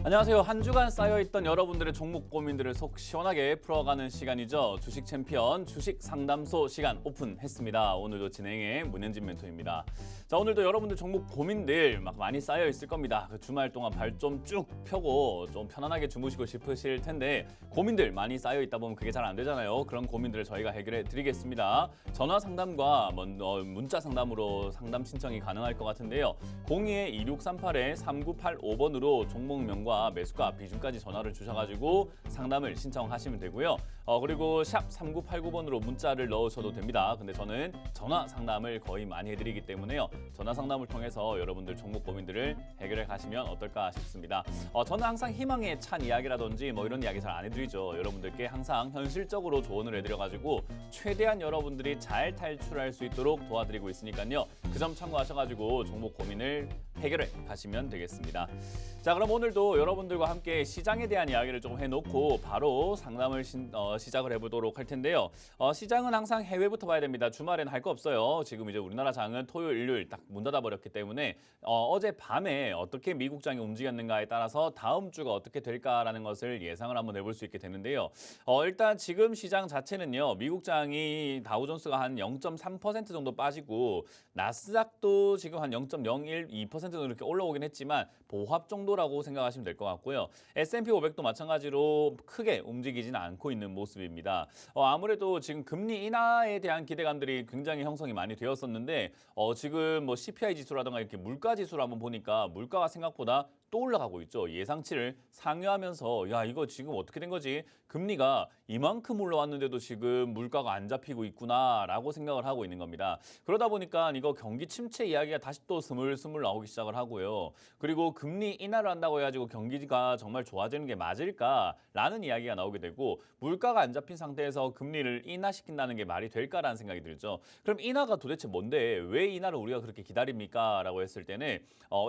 안녕하세요. 한 주간 쌓여있던 여러분들의 종목 고민들을 속 시원하게 풀어가는 시간이죠. 주식 챔피언 주식 상담소 시간 오픈했습니다. 오늘도 진행의 문현진 멘토입니다. 자, 오늘도 여러분들 종목 고민들 막 많이 쌓여 있을 겁니다. 그 주말 동안 발 좀 쭉 펴고 좀 편안하게 주무시고 싶으실 텐데 고민들 많이 쌓여 있다 보면 그게 잘 안 되잖아요. 그런 고민들을 저희가 해결해 드리겠습니다. 전화 상담과 문자 상담으로 상담 신청이 가능할 것 같은데요. 02-2638-3985번으로 종목명과 매수가 비중까지 전화를 주셔가지고 상담을 신청하시면 되고요. 그리고 샵 3989번으로 문자를 넣으셔도 됩니다. 근데 저는 전화 상담을 거의 많이 해드리기 때문에요. 전화 상담을 통해서 여러분들 종목 고민들을 해결해 가시면 어떨까 싶습니다. 저는 항상 희망에 찬 이야기라든지 이런 이야기 잘 안 해드리죠. 여러분들께 항상 현실적으로 조언을 해드려가지고 최대한 여러분들이 잘 탈출할 수 있도록 도와드리고 있으니까요. 그 점 참고하셔가지고 종목 고민을 해결해 가시면 되겠습니다. 자, 그럼 오늘도 여러분들과 함께 시장에 대한 이야기를 조금 해놓고 바로 상담을 시작을 해보도록 할 텐데요. 시장은 항상 해외부터 봐야 됩니다. 주말에는 할 거 없어요. 지금 이제 우리나라 장은 토요일, 일요일 딱 문 닫아버렸기 때문에 어제 밤에 어떻게 미국 장이 움직였는가에 따라서 다음 주가 어떻게 될까라는 것을 예상을 한번 해볼 수 있게 되는데요. 일단 지금 시장 자체는요. 미국 장이 다우존스가 한 0.3% 정도 빠지고 나스닥도 지금 한 0.012% 정도 이렇게 올라오긴 했지만 보합 정도라고 생각하시면 될 것 같고요. S&P 500도 마찬가지로 크게 움직이지는 않고 있는 모습입니다. 아무래도 지금 금리 인하에 대한 기대감들이 굉장히 형성이 많이 되었었는데 지금 CPI 지수라든가 이렇게 물가 지수를 한번 보니까 물가가 생각보다 또 올라가고 있죠. 예상치를 상회하면서 야, 이거 지금 어떻게 된 거지? 금리가 이만큼 올라왔는데도 지금 물가가 안 잡히고 있구나라고 생각을 하고 있는 겁니다. 그러다 보니까 이거 경기 침체 이야기가 다시 또 스물스물 나오기 시작을 하고요. 그리고 금리 인하를 한다고 해가지고 경기가 정말 좋아지는 게 맞을까라는 이야기가 나오게 되고 물가가 안 잡힌 상태에서 금리를 인하시킨다는 게 말이 될까라는 생각이 들죠. 그럼 인하가 도대체 뭔데 왜 인하를 우리가 그렇게 기다립니까? 라고 했을 때는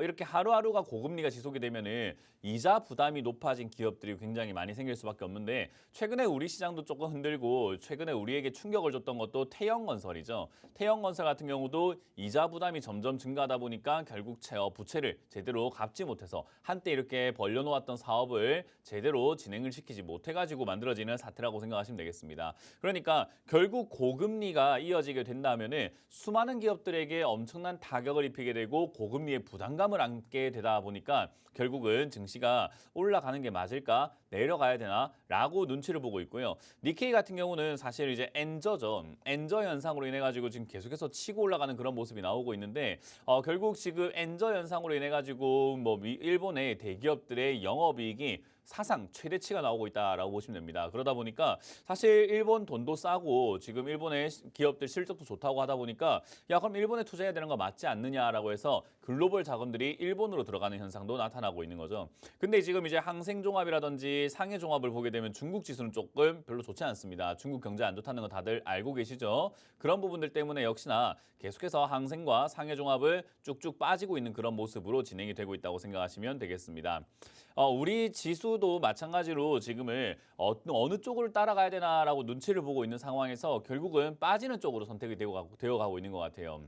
이렇게 하루하루가 고금리가 지속이 되면은 이자 부담이 높아진 기업들이 굉장히 많이 생길 수밖에 없는데 최근에 우리 시장도 조금 흔들고 최근에 우리에게 충격을 줬던 것도 태형건설이죠. 태형건설 같은 경우도 이자 부담이 점점 증가하다 보니까 결국 부채를 제대로 갚지 못해서 한때 이렇게 벌려놓았던 사업을 제대로 진행을 시키지 못해가지고 만들어지는 사태라고 생각하시면 되겠습니다. 그러니까 결국 고금리가 이어지게 된다면은 수많은 기업들에게 엄청난 타격을 입히게 되고 고금리의 부담감을 안게 되다 보니까 결국은 증시가 올라가는 게 맞을까? 내려가야 되나? 라고 눈치를 보고 있고요. 니케이 같은 경우는 사실 이제 엔저죠. 엔저 현상으로 인해 가지고 지금 계속해서 치고 올라가는 그런 모습이 나오고 있는데 결국 지금 엔저 현상으로 인해 가지고 일본의 대기업들의 영업이익이 사상 최대치가 나오고 있다라고 보시면 됩니다. 그러다 보니까 사실 일본 돈도 싸고 지금 일본의 기업들 실적도 좋다고 하다 보니까 야, 그럼 일본에 투자해야 되는 거 맞지 않느냐라고 해서 글로벌 자금들이 일본으로 들어가는 현상도 나타나고 있는 거죠. 근데 지금 이제 항생종합이라든지 상해종합을 보게 되면 중국 지수는 조금 별로 좋지 않습니다. 중국 경제 안 좋다는 거 다들 알고 계시죠? 그런 부분들 때문에 역시나 계속해서 항생과 상해종합을 쭉쭉 빠지고 있는 그런 모습으로 진행이 되고 있다고 생각하시면 되겠습니다. 우리 지수도 마찬가지로 지금을 어느 쪽을 따라가야 되나라고 눈치를 보고 있는 상황에서 결국은 빠지는 쪽으로 선택이 되어가고 있는 것 같아요.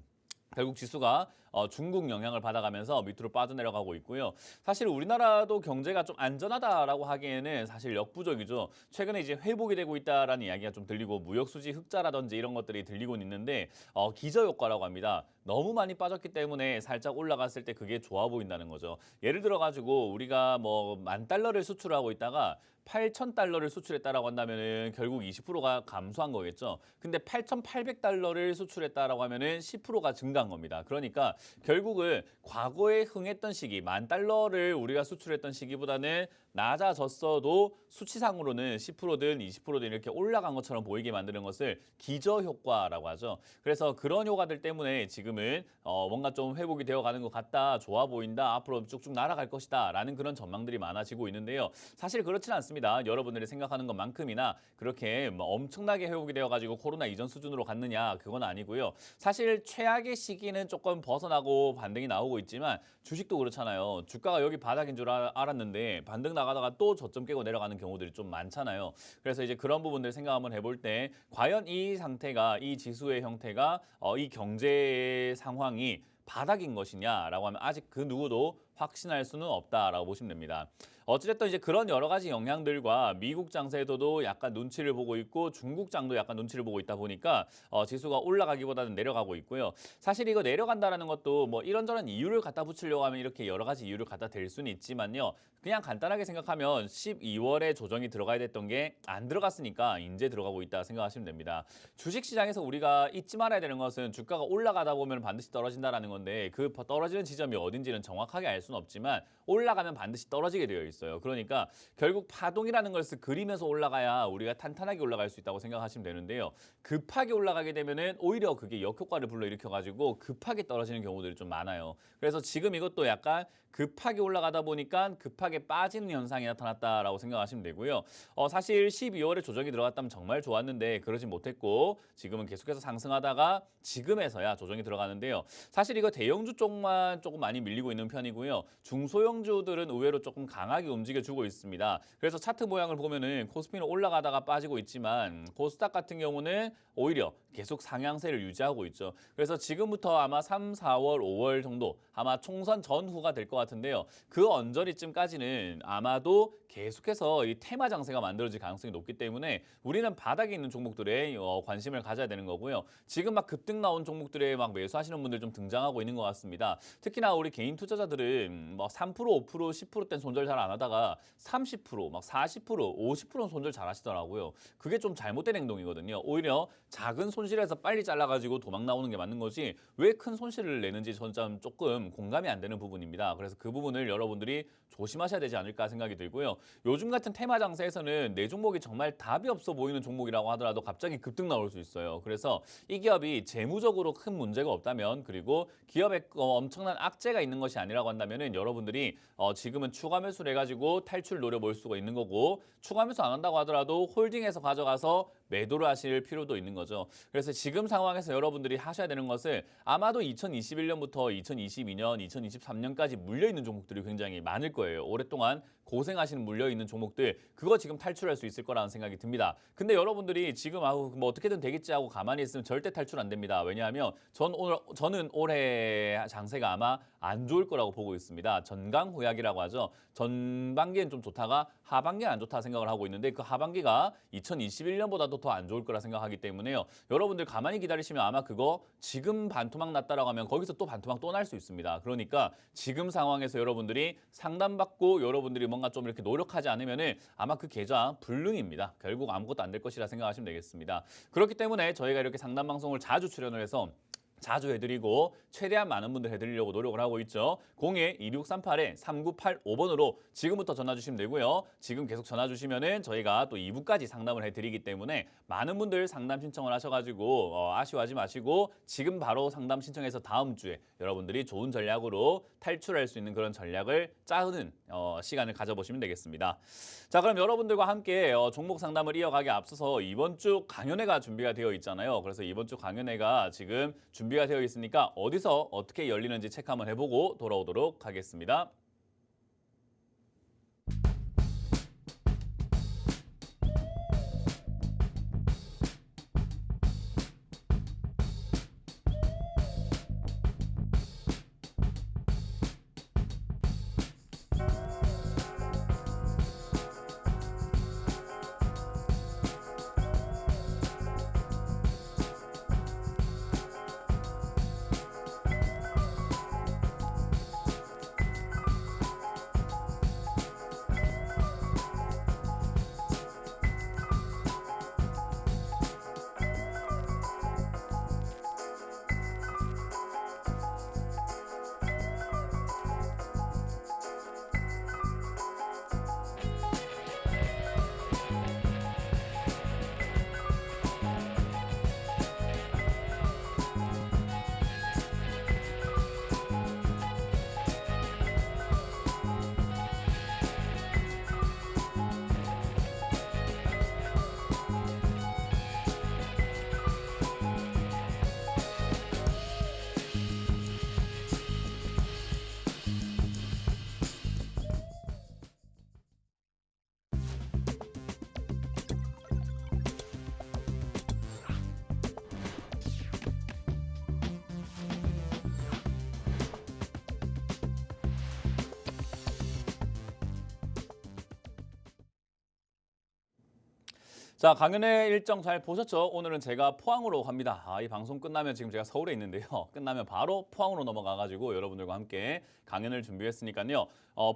결국 지수가 중국 영향을 받아가면서 밑으로 빠져내려가고 있고요. 사실 우리나라도 경제가 좀 안전하다라고 하기에는 사실 역부족이죠. 최근에 이제 회복이 되고 있다라는 이야기가 좀 들리고 무역수지 흑자라든지 이런 것들이 들리고 있는데 기저효과라고 합니다. 너무 많이 빠졌기 때문에 살짝 올라갔을 때 그게 좋아 보인다는 거죠. 예를 들어 가지고 우리가 $10,000를 수출하고 있다가 $8,000를 수출했다라고 한다면은 결국 20%가 감소한 거겠죠. 근데 $8,800를 수출했다라고 하면은 10%가 증가한 겁니다. 그러니까 결국은 과거에 흥했던 시기, $10,000를 우리가 수출했던 시기보다는 낮아졌어도 수치상으로는 10%든 20%든 이렇게 올라간 것처럼 보이게 만드는 것을 기저효과라고 하죠. 그래서 그런 효과들 때문에 지금은 뭔가 좀 회복이 되어가는 것 같다, 좋아 보인다, 앞으로 쭉쭉 날아갈 것이다 라는 그런 전망들이 많아지고 있는데요. 사실 그렇지는 않습니다. 여러분들이 생각하는 것만큼이나 그렇게 엄청나게 회복이 되어가지고 코로나 이전 수준으로 갔느냐, 그건 아니고요. 사실 최악의 시기는 조금 벗어나고 반등이 나오고 있지만 주식도 그렇잖아요. 주가가 여기 바닥인 줄 알았는데 반등 나가다가 또 저점 깨고 내려가는 경우들이 좀 많잖아요. 그래서 이제 그런 부분들 생각 한번 해볼 때 과연 이 상태가, 이 지수의 형태가 이 경제 상황이 바닥인 것이냐라고 하면 아직 그 누구도 확신할 수는 없다라고 보시면 됩니다. 어찌됐든 이제 그런 여러 가지 영향들과 미국 장세에서도 약간 눈치를 보고 있고 중국 장도 약간 눈치를 보고 있다 보니까 지수가 올라가기보다는 내려가고 있고요. 사실 이거 내려간다라는 것도 뭐 이런저런 이유를 갖다 붙이려고 하면 이렇게 여러 가지 이유를 갖다 댈 수는 있지만요. 그냥 간단하게 생각하면 12월에 조정이 들어가야 됐던 게 안 들어갔으니까 이제 들어가고 있다 생각하시면 됩니다. 주식시장에서 우리가 잊지 말아야 되는 것은 주가가 올라가다 보면 반드시 떨어진다라는 건데 그 떨어지는 지점이 어딘지는 정확하게 알 수는 없지만 올라가면 반드시 떨어지게 되어 있어요. 그러니까 결국 파동이라는 것을 그리면서 올라가야 우리가 탄탄하게 올라갈 수 있다고 생각하시면 되는데요. 급하게 올라가게 되면은 오히려 그게 역효과를 불러일으켜가지고 급하게 떨어지는 경우들이 좀 많아요. 그래서 지금 이것도 약간 급하게 올라가다 보니까 급하게 빠지는 현상이 나타났다라고 생각하시면 되고요. 사실 12월에 조정이 들어갔다면 정말 좋았는데 그러진 못했고 지금은 계속해서 상승하다가 지금에서야 조정이 들어가는데요. 사실 이거 대형주 쪽만 조금 많이 밀리고 있는 편이고요. 중소형주들은 의외로 조금 강하게 움직여주고 있습니다. 그래서 차트 모양을 보면은 코스피는 올라가다가 빠지고 있지만 코스닥 같은 경우는 오히려 계속 상향세를 유지하고 있죠. 그래서 지금부터 아마 3, 4월, 5월 정도 아마 총선 전후가 될 것 같은데요. 그 언저리쯤까지는 아마도 계속해서 이 테마 장세가 만들어질 가능성이 높기 때문에 우리는 바닥에 있는 종목들에 관심을 가져야 되는 거고요. 지금 막 급등 나온 종목들에 막 매수하시는 분들 좀 등장하고 있는 것 같습니다. 특히나 우리 개인 투자자들은 뭐 3%, 5%, 10%대는 손절 잘 안 하다가 30%, 막 40%, 50%는 손절 잘 하시더라고요. 그게 좀 잘못된 행동이거든요. 오히려 작은 손실에서 빨리 잘라가지고 도망 나오는 게 맞는 거지 왜 큰 손실을 내는지 저는 조금 공감이 안 되는 부분입니다. 그래서 그 부분을 여러분들이 조심하셔야 되지 않을까 생각이 들고요. 요즘 같은 테마 장세에서는 내 종목이 정말 답이 없어 보이는 종목이라고 하더라도 갑자기 급등 나올 수 있어요. 그래서 이 기업이 재무적으로 큰 문제가 없다면 그리고 기업에 엄청난 악재가 있는 것이 아니라고 한다면은 여러분들이 지금은 추가 매수를 해가지고 탈출 노려볼 수가 있는 거고 추가 매수 안 한다고 하더라도 홀딩해서 가져가서 매도를 하실 필요도 있는 거죠. 그래서 지금 상황에서 여러분들이 하셔야 되는 것은 아마도 2021년부터 2022년, 2023년까지 물려있는 종목들이 굉장히 많을 거예요. 오랫동안 고생하시는 물려있는 종목들 그거 지금 탈출할 수 있을 거라는 생각이 듭니다. 근데 여러분들이 지금 뭐 어떻게든 되겠지 하고 가만히 있으면 절대 탈출 안 됩니다. 왜냐하면 저는 올해 장세가 아마 안 좋을 거라고 보고 있습니다. 전강후약이라고 하죠. 전반기엔 좀 좋다가 하반기는 안 좋다 생각을 하고 있는데 그 하반기가 2021년보다도 더 안 좋을 거라 생각하기 때문에요. 여러분들 가만히 기다리시면 아마 그거 지금 반토막 났다라고 하면 거기서 또 반토막 또 날 수 있습니다. 그러니까 지금 상황에서 여러분들이 상담받고 여러분들이 뭔가 좀 이렇게 노력하지 않으면은 아마 그 계좌 불능입니다. 결국 아무것도 안 될 것이라 생각하시면 되겠습니다. 그렇기 때문에 저희가 이렇게 상담 방송을 자주 출연을 해서 자주 해드리고 최대한 많은 분들 해드리려고 노력을 하고 있죠. 02-2638-3985번으로 지금부터 전화 주시면 되고요. 지금 계속 전화 주시면은 저희가 또 2부까지 상담을 해드리기 때문에 많은 분들 상담 신청을 하셔가지고 아쉬워하지 마시고 지금 바로 상담 신청해서 다음 주에 여러분들이 좋은 전략으로 탈출할 수 있는 그런 전략을 짜는 시간을 가져보시면 되겠습니다. 자, 그럼 여러분들과 함께 종목 상담을 이어가기 앞서서 이번 주 강연회가 준비가 되어 있잖아요. 그래서 이번 주 강연회가 지금 준비가 되어 있으니까 어디서 어떻게 열리는지 체크 한번 해보고 돌아오도록 하겠습니다. 자, 강연의 일정 잘 보셨죠? 오늘은 제가 포항으로 갑니다. 이 방송 끝나면 지금 제가 서울에 있는데요. 끝나면 바로 포항으로 넘어가가지고 여러분들과 함께 강연을 준비했으니까요.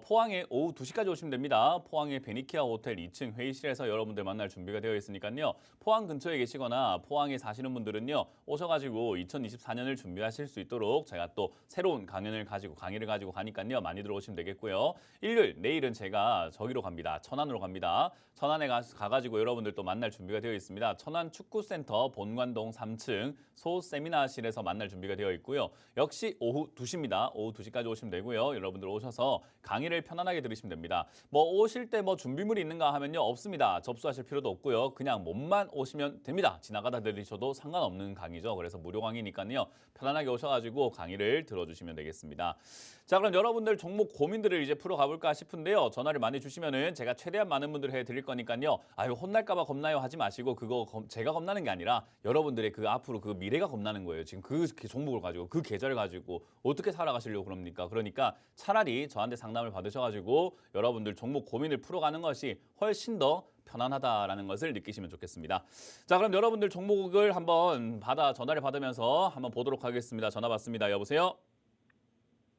포항에 오후 2시까지 오시면 됩니다. 포항의 베니키아 호텔 2층 회의실에서 여러분들 만날 준비가 되어 있으니까요. 포항 근처에 계시거나 포항에 사시는 분들은요. 오셔가지고 2024년을 준비하실 수 있도록 제가 또 새로운 강의를 가지고 가니까요. 많이 들어오시면 되겠고요. 일요일, 내일은 제가 저기로 갑니다. 천안으로 갑니다. 천안에 가가지고 여러분들 또 만날 준비가 되어 있습니다. 천안 축구센터 본관동 3층 소 세미나실에서 만날 준비가 되어 있고요. 역시 오후 2시입니다. 오후 2시까지 오시면 되고요. 여러분들 오셔서 강의를 편안하게 들으시면 됩니다. 뭐 오실 때 뭐 준비물이 있는가 하면요. 없습니다. 접수하실 필요도 없고요. 그냥 몸만 오시면 됩니다. 지나가다 들으셔도 상관없는 강의죠. 그래서 무료 강의니까요. 편안하게 오셔가지고 강의를 들어주시면 되겠습니다. 자, 그럼 여러분들 종목 고민들을 이제 풀어 가볼까 싶은데요. 전화를 많이 주시면은 제가 최대한 많은 분들 해드릴 거니까요. 아유, 혼날까봐 겁나요 하지 마시고 그거 제가 겁나는 게 아니라 여러분들의 그 앞으로 그 미래가 겁나는 거예요. 지금 그 종목을 가지고 그 계좌를 가지고 어떻게 살아가시려고 그럽니까? 그러니까 차라리 저한테 상담을 받으셔가지고 여러분들 종목 고민을 풀어가는 것이 훨씬 더 편안하다라는 것을 느끼시면 좋겠습니다. 자, 그럼 여러분들 종목을 한번 전화를 받으면서 한번 보도록 하겠습니다. 전화 받습니다. 여보세요?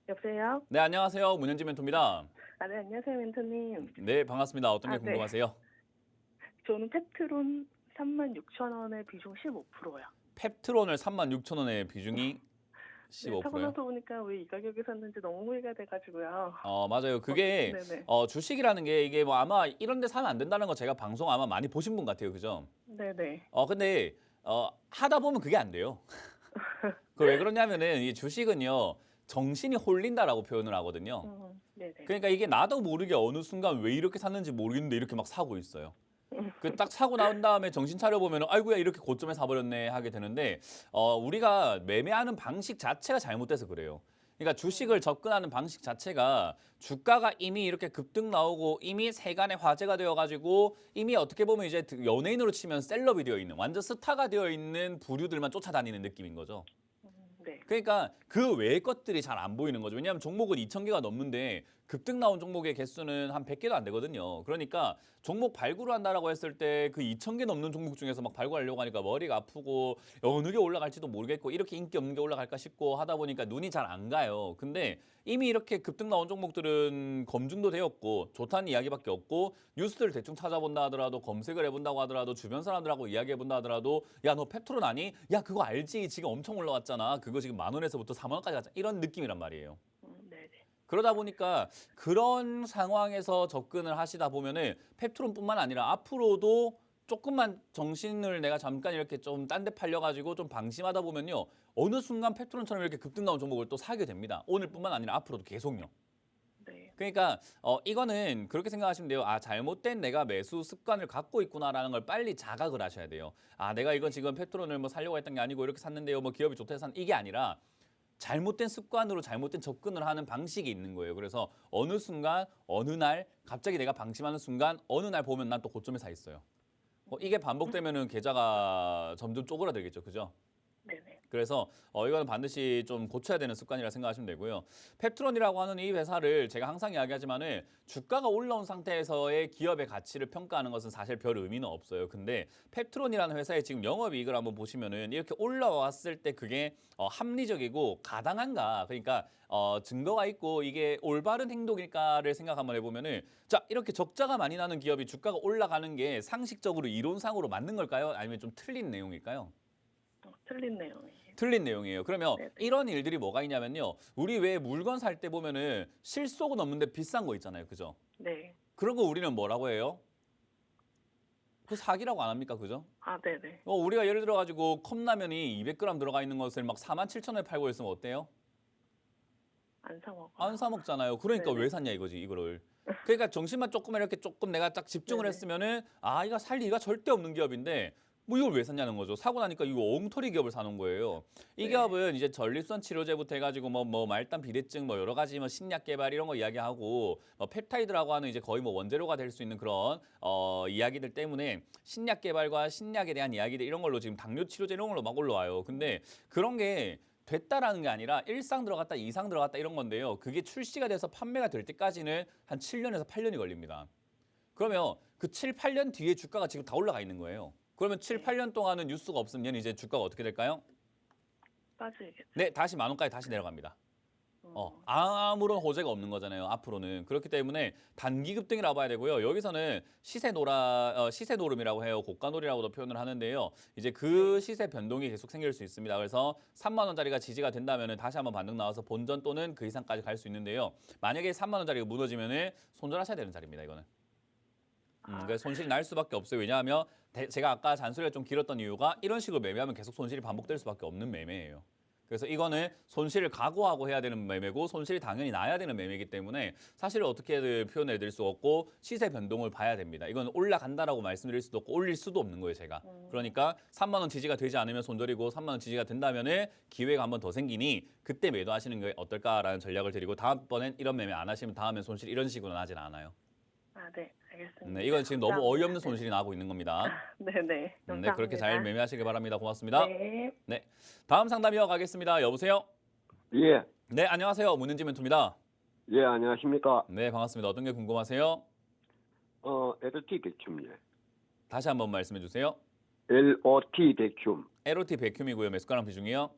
여보세요? 네, 안녕하세요. 문현지 멘토입니다. 네, 안녕하세요, 멘토님. 네, 반갑습니다. 어떤 게 네. 궁금하세요? 저는 펩트론 36,000원에 비중 15%요. 펩트론을 36,000원에 비중이 네, 타고 15%요? 나서 보니까 왜 이 가격에 샀는지 너무 후회가 돼가지고요. 맞아요. 그게 네네. 주식이라는 게 이게 뭐 아마 이런 데 사면 안 된다는 거 제가 방송 아마 많이 보신 분 같아요. 그죠? 네네. 근데 하다 보면 그게 안 돼요. 그 왜 그러냐면은 이 주식은요. 정신이 홀린다라고 표현을 하거든요. 네네. 그러니까 이게 나도 모르게 어느 순간 왜 이렇게 샀는지 모르겠는데 이렇게 막 사고 있어요. 그 딱 사고 나온 다음에 정신 차려 보면 아이고야 이렇게 고점에 사버렸네 하게 되는데 우리가 매매하는 방식 자체가 잘못돼서 그래요. 그러니까 주식을 접근하는 방식 자체가 주가가 이미 이렇게 급등 나오고 이미 세간의 화제가 되어가지고 이미 어떻게 보면 이제 연예인으로 치면 셀럽이 되어 있는 완전 스타가 되어 있는 부류들만 쫓아다니는 느낌인 거죠. 네. 그러니까 그 외의 것들이 잘 안 보이는 거죠. 왜냐하면 종목은 2,000개가 넘는데 급등 나온 종목의 개수는 한 100개도 안 되거든요. 그러니까 종목 발굴을 한다라고 했을 때 그 2,000개 넘는 종목 중에서 막 발굴하려고 하니까 머리가 아프고 어느 게 올라갈지도 모르겠고 이렇게 인기 없는 게 올라갈까 싶고 하다 보니까 눈이 잘 안 가요. 근데 이미 이렇게 급등 나온 종목들은 검증도 되었고 좋다는 이야기밖에 없고 뉴스를 대충 찾아본다 하더라도 검색을 해본다고 하더라도 주변 사람들하고 이야기해본다 하더라도 야, 너 펩트론 아니? 야, 그거 알지? 지금 엄청 올라왔잖아. 그거 지금 10,000원에서부터 40,000원까지 갔잖아. 이런 느낌이란 말이에요. 네네. 그러다 보니까 그런 상황에서 접근을 하시다 보면은 펩트론뿐만 아니라 앞으로도 조금만 정신을 내가 잠깐 이렇게 좀 딴 데 팔려가지고 좀 방심하다 보면요. 어느 순간 펩트론처럼 이렇게 급등 나온 종목을 또 사게 됩니다. 오늘뿐만 아니라 앞으로도 계속요. 네. 그러니까 이거는 그렇게 생각하시면 돼요. 잘못된 내가 매수 습관을 갖고 있구나라는 걸 빨리 자각을 하셔야 돼요. 내가 이건 지금 펩트론을 뭐 살려고 했던 게 아니고 이렇게 샀는데요. 뭐 기업이 좋다 해서 이게 아니라 잘못된 습관으로 잘못된 접근을 하는 방식이 있는 거예요. 그래서 어느 순간 어느 날 갑자기 내가 방심하는 순간 어느 날 보면 난 또 고점에 사 있어요. 이게 반복되면은 계좌가 점점 쪼그라들겠죠. 그죠? 네네. 그래서 이거는 반드시 좀 고쳐야 되는 습관이라 생각하시면 되고요. 펩트론이라고 하는 이 회사를 제가 항상 이야기하지만은 주가가 올라온 상태에서의 기업의 가치를 평가하는 것은 사실 별 의미는 없어요. 근데 펩트론이라는 회사의 지금 영업이익을 한번 보시면은 이렇게 올라왔을 때 그게 합리적이고 가당한가, 그러니까 증거가 있고 이게 올바른 행동일까를 생각 한번 해보면은 자, 이렇게 적자가 많이 나는 기업이 주가가 올라가는 게 상식적으로 이론상으로 맞는 걸까요? 아니면 좀 틀린 내용일까요? 틀린 내용이에요. 틀린 내용이에요. 그러면 네네. 이런 일들이 뭐가 있냐면요. 우리 왜 물건 살 때 보면은 실속은 없는데 비싼 거 있잖아요. 그죠? 네. 그런 거 우리는 뭐라고 해요? 그 사기라고 안 합니까? 그죠? 네네. 우리가 예를 들어 가지고 컵라면이 200g 들어가 있는 것을 막 47,000원에 팔고 있으면 어때요? 안 사 먹어요. 안 사 먹잖아요. 그러니까 네네. 왜 샀냐 이거지, 이거를. 그러니까 정신만 조금 이렇게 조금 내가 딱 집중을 네네. 했으면은 이거 살 리가 절대 없는 기업인데 뭐 이걸 왜 샀냐는 거죠. 사고 나니까 이거 엉터리 기업을 사는 거예요. 이 네. 기업은 이제 전립선 치료제부터 해가지고 뭐 말단 비대증 뭐 여러 가지 뭐 신약 개발 이런 거 이야기하고 펩타이드라고 하는 이제 거의 뭐 원재료가 될 수 있는 그런 이야기들 때문에 신약 개발과 신약에 대한 이야기들 이런 걸로 지금 당뇨 치료제 이런 걸로 막 올라와요. 근데 그런 게 됐다라는 게 아니라 1상 들어갔다 2상 들어갔다 이런 건데요. 그게 출시가 돼서 판매가 될 때까지는 한 7년에서 8년이 걸립니다. 그러면 그 7, 8년 뒤에 주가가 지금 다 올라가 있는 거예요. 그러면 7, 8년 동안은 뉴스가 없으면 이제 주가가 어떻게 될까요? 빠지겠죠. 네, 다시 10,000원까지 다시 내려갑니다. 어, 아무런 호재가 없는 거잖아요. 앞으로는. 그렇기 때문에 단기 급등이라고 봐야 되고요. 여기서는 시세 노름이라고 해요. 고가놀이라고도 표현을 하는데요. 이제 그 시세 변동이 계속 생길 수 있습니다. 그래서 3만 원짜리가 지지가 된다면 다시 한번 반등 나와서 본전 또는 그 이상까지 갈 수 있는데요. 만약에 3만 원짜리가 무너지면 손절하셔야 되는 자리입니다. 이거는. 그래서 손실이 날 수밖에 없어요. 왜냐하면 제가 아까 잔소리가 좀 길었던 이유가 이런 식으로 매매하면 계속 손실이 반복될 수밖에 없는 매매예요. 그래서 이거는 손실을 각오하고 해야 되는 매매고 손실이 당연히 나야 되는 매매이기 때문에 사실 어떻게든 표현해 드릴 수 없고 시세 변동을 봐야 됩니다. 이건 올라간다라고 말씀드릴 수도 없고 올릴 수도 없는 거예요, 제가. 그러니까 3만 원 지지가 되지 않으면 손절이고 3만 원 지지가 된다면은 기회가 한번 더 생기니 그때 매도하시는 게 어떨까라는 전략을 드리고 다음번엔 이런 매매 안 하시면 다음엔 손실 이런 식으로 나진 않아요. 네, 알겠습니다. 네, 이건 지금 너무 감사합니다. 어이없는 손실이 나고 있는 겁니다. 네네. 네, 감사합니다. 그렇게 잘 매매하시길 바랍니다. 고맙습니다. 네. 네, 다음 상담 이어가겠습니다. 여보세요? 예, 네, 안녕하세요. 문은지 멘토입니다. 예, 안녕하십니까. 네, 반갑습니다. 어떤 게 궁금하세요? LOT 백큐um, 예. 다시 한번 말씀해 주세요. LOT 백큐um, LOT 백큐미고요. 매수가랑 비중이요?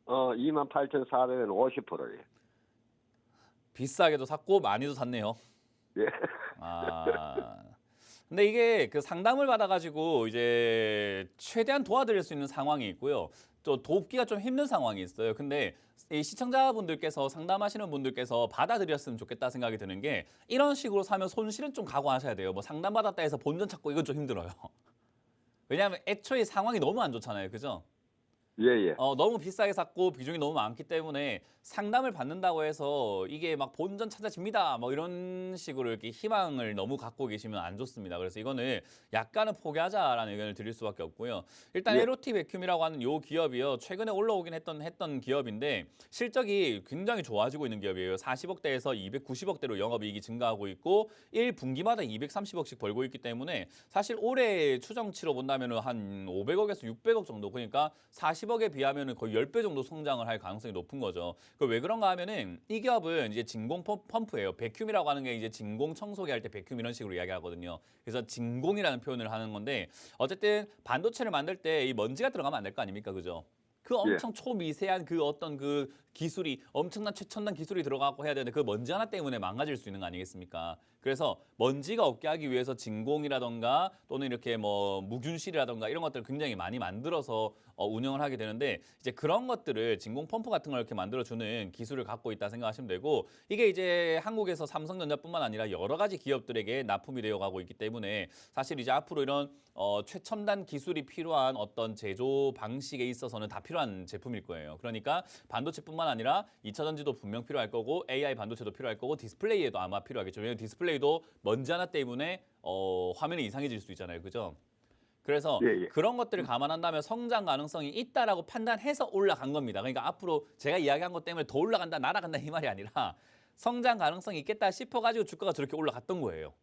28,400원 50%예. 비싸게도 샀고 많이도 샀네요. 예. 근데 이게 그 상담을 받아가지고 이제 최대한 도와드릴 수 있는 상황이 있고요. 또 돕기가 좀 힘든 상황이 있어요. 근데 이 시청자분들께서 상담하시는 분들께서 받아들였으면 좋겠다 생각이 드는 게 이런 식으로 사면 손실은 좀 각오하셔야 돼요. 뭐 상담받았다 해서 본전 찾고 이건 좀 힘들어요. 왜냐하면 애초에 상황이 너무 안 좋잖아요. 그죠? 예, 예. 너무 비싸게 샀고 비중이 너무 많기 때문에 상담을 받는다고 해서 이게 막 본전 찾아집니다. 뭐 이런 식으로 이렇게 희망을 너무 갖고 계시면 안 좋습니다. 그래서 이거는 약간은 포기하자라는 의견을 드릴 수밖에 없고요. 일단 예. LOT 백큐미라고 하는 요 기업이요. 최근에 올라오긴 했던 기업인데 실적이 굉장히 좋아지고 있는 기업이에요. 40억대에서 290억대로 영업이익이 증가하고 있고 1분기마다 230억씩 벌고 있기 때문에 사실 올해 추정치로 본다면 한 500억에서 600억 정도 그러니까 40억에 비하면 거의 10배 정도 성장을 할 가능성이 높은 거죠. 그 왜 그런가 하면은 이 기업은 이제 진공 펌프예요. 백큐미라고 하는 게 이제 진공 청소기 할 때 백큐미 이런 식으로 이야기하거든요. 그래서 진공이라는 표현을 하는 건데 어쨌든 반도체를 만들 때 이 먼지가 들어가면 안 될 거 아닙니까? 그죠? 그 엄청 초미세한 그 어떤 그 기술이 엄청난 최첨단 기술이 들어가고 해야 되는데 그 먼지 하나 때문에 망가질 수 있는 거 아니겠습니까? 그래서 먼지가 없게 하기 위해서 진공이라던가 또는 이렇게 뭐 무균실이라던가 이런 것들을 굉장히 많이 만들어서 운영을 하게 되는데 이제 그런 것들을 진공 펌프 같은 걸 이렇게 만들어주는 기술을 갖고 있다 생각하시면 되고 이게 이제 한국에서 삼성전자뿐만 아니라 여러 가지 기업들에게 납품이 되어가고 있기 때문에 사실 이제 앞으로 이런 최첨단 기술이 필요한 어떤 제조 방식에 있어서는 다 필요한 제품일 거예요. 그러니까 반도체뿐만 아니라 2차 전지도 분명 필요할 거고 AI 반도체도 필요할 거고 디스플레이에도 아마 필요하겠죠. 왜냐하면 디스플레이도 먼지 하나 때문에 화면이 이상해질 수 있잖아요. 그죠? 그래서 예, 예. 그런 것들을 감안한다면 성장 가능성이 있다라고 판단해서 올라간 겁니다. 그러니까 앞으로 제가 이야기한 것 때문에 더 올라간다, 날아간다 이 말이 아니라 성장 가능성이 있겠다 싶어가지고 주가가 저렇게 올라갔던 거예요.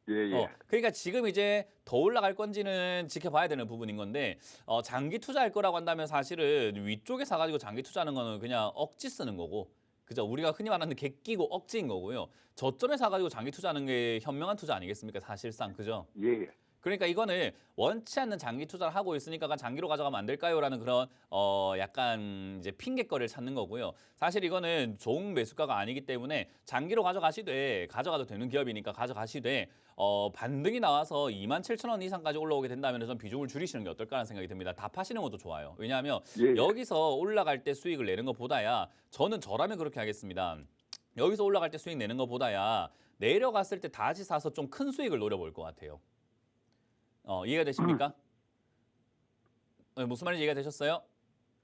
예, 예. 그러니까 지금 이제 더 올라갈 건지는 지켜봐야 되는 부분인 건데 장기 투자할 거라고 한다면 사실은 위쪽에 사가지고 장기 투자하는 거는 그냥 억지 쓰는 거고 그죠? 우리가 흔히 말하는 개 끼고 억지인 거고요. 저점에 사가지고 장기 투자하는 게 현명한 투자 아니겠습니까? 사실상 그죠? 예, 예. 그러니까 이거는 원치 않는 장기 투자를 하고 있으니까 장기로 가져가면 안 될까요?라는 그런 약간 이제 핑계거리를 찾는 거고요. 사실 이거는 좋은 매수가가 아니기 때문에 장기로 가져가도 되는 기업이니까 가져가시되 반등이 나와서 27,000원 이상까지 올라오게 된다면 좀 비중을 줄이시는 게 어떨까라는 생각이 듭니다. 다 파시는 것도 좋아요. 왜냐하면 예, 예. 여기서 올라갈 때 수익을 내는 것보다야 저라면 그렇게 하겠습니다. 여기서 올라갈 때 수익 내는 것보다야 내려갔을 때 다시 사서 좀 큰 수익을 노려볼 것 같아요. 이해가 되십니까? 무슨 말인지 이해가 되셨어요?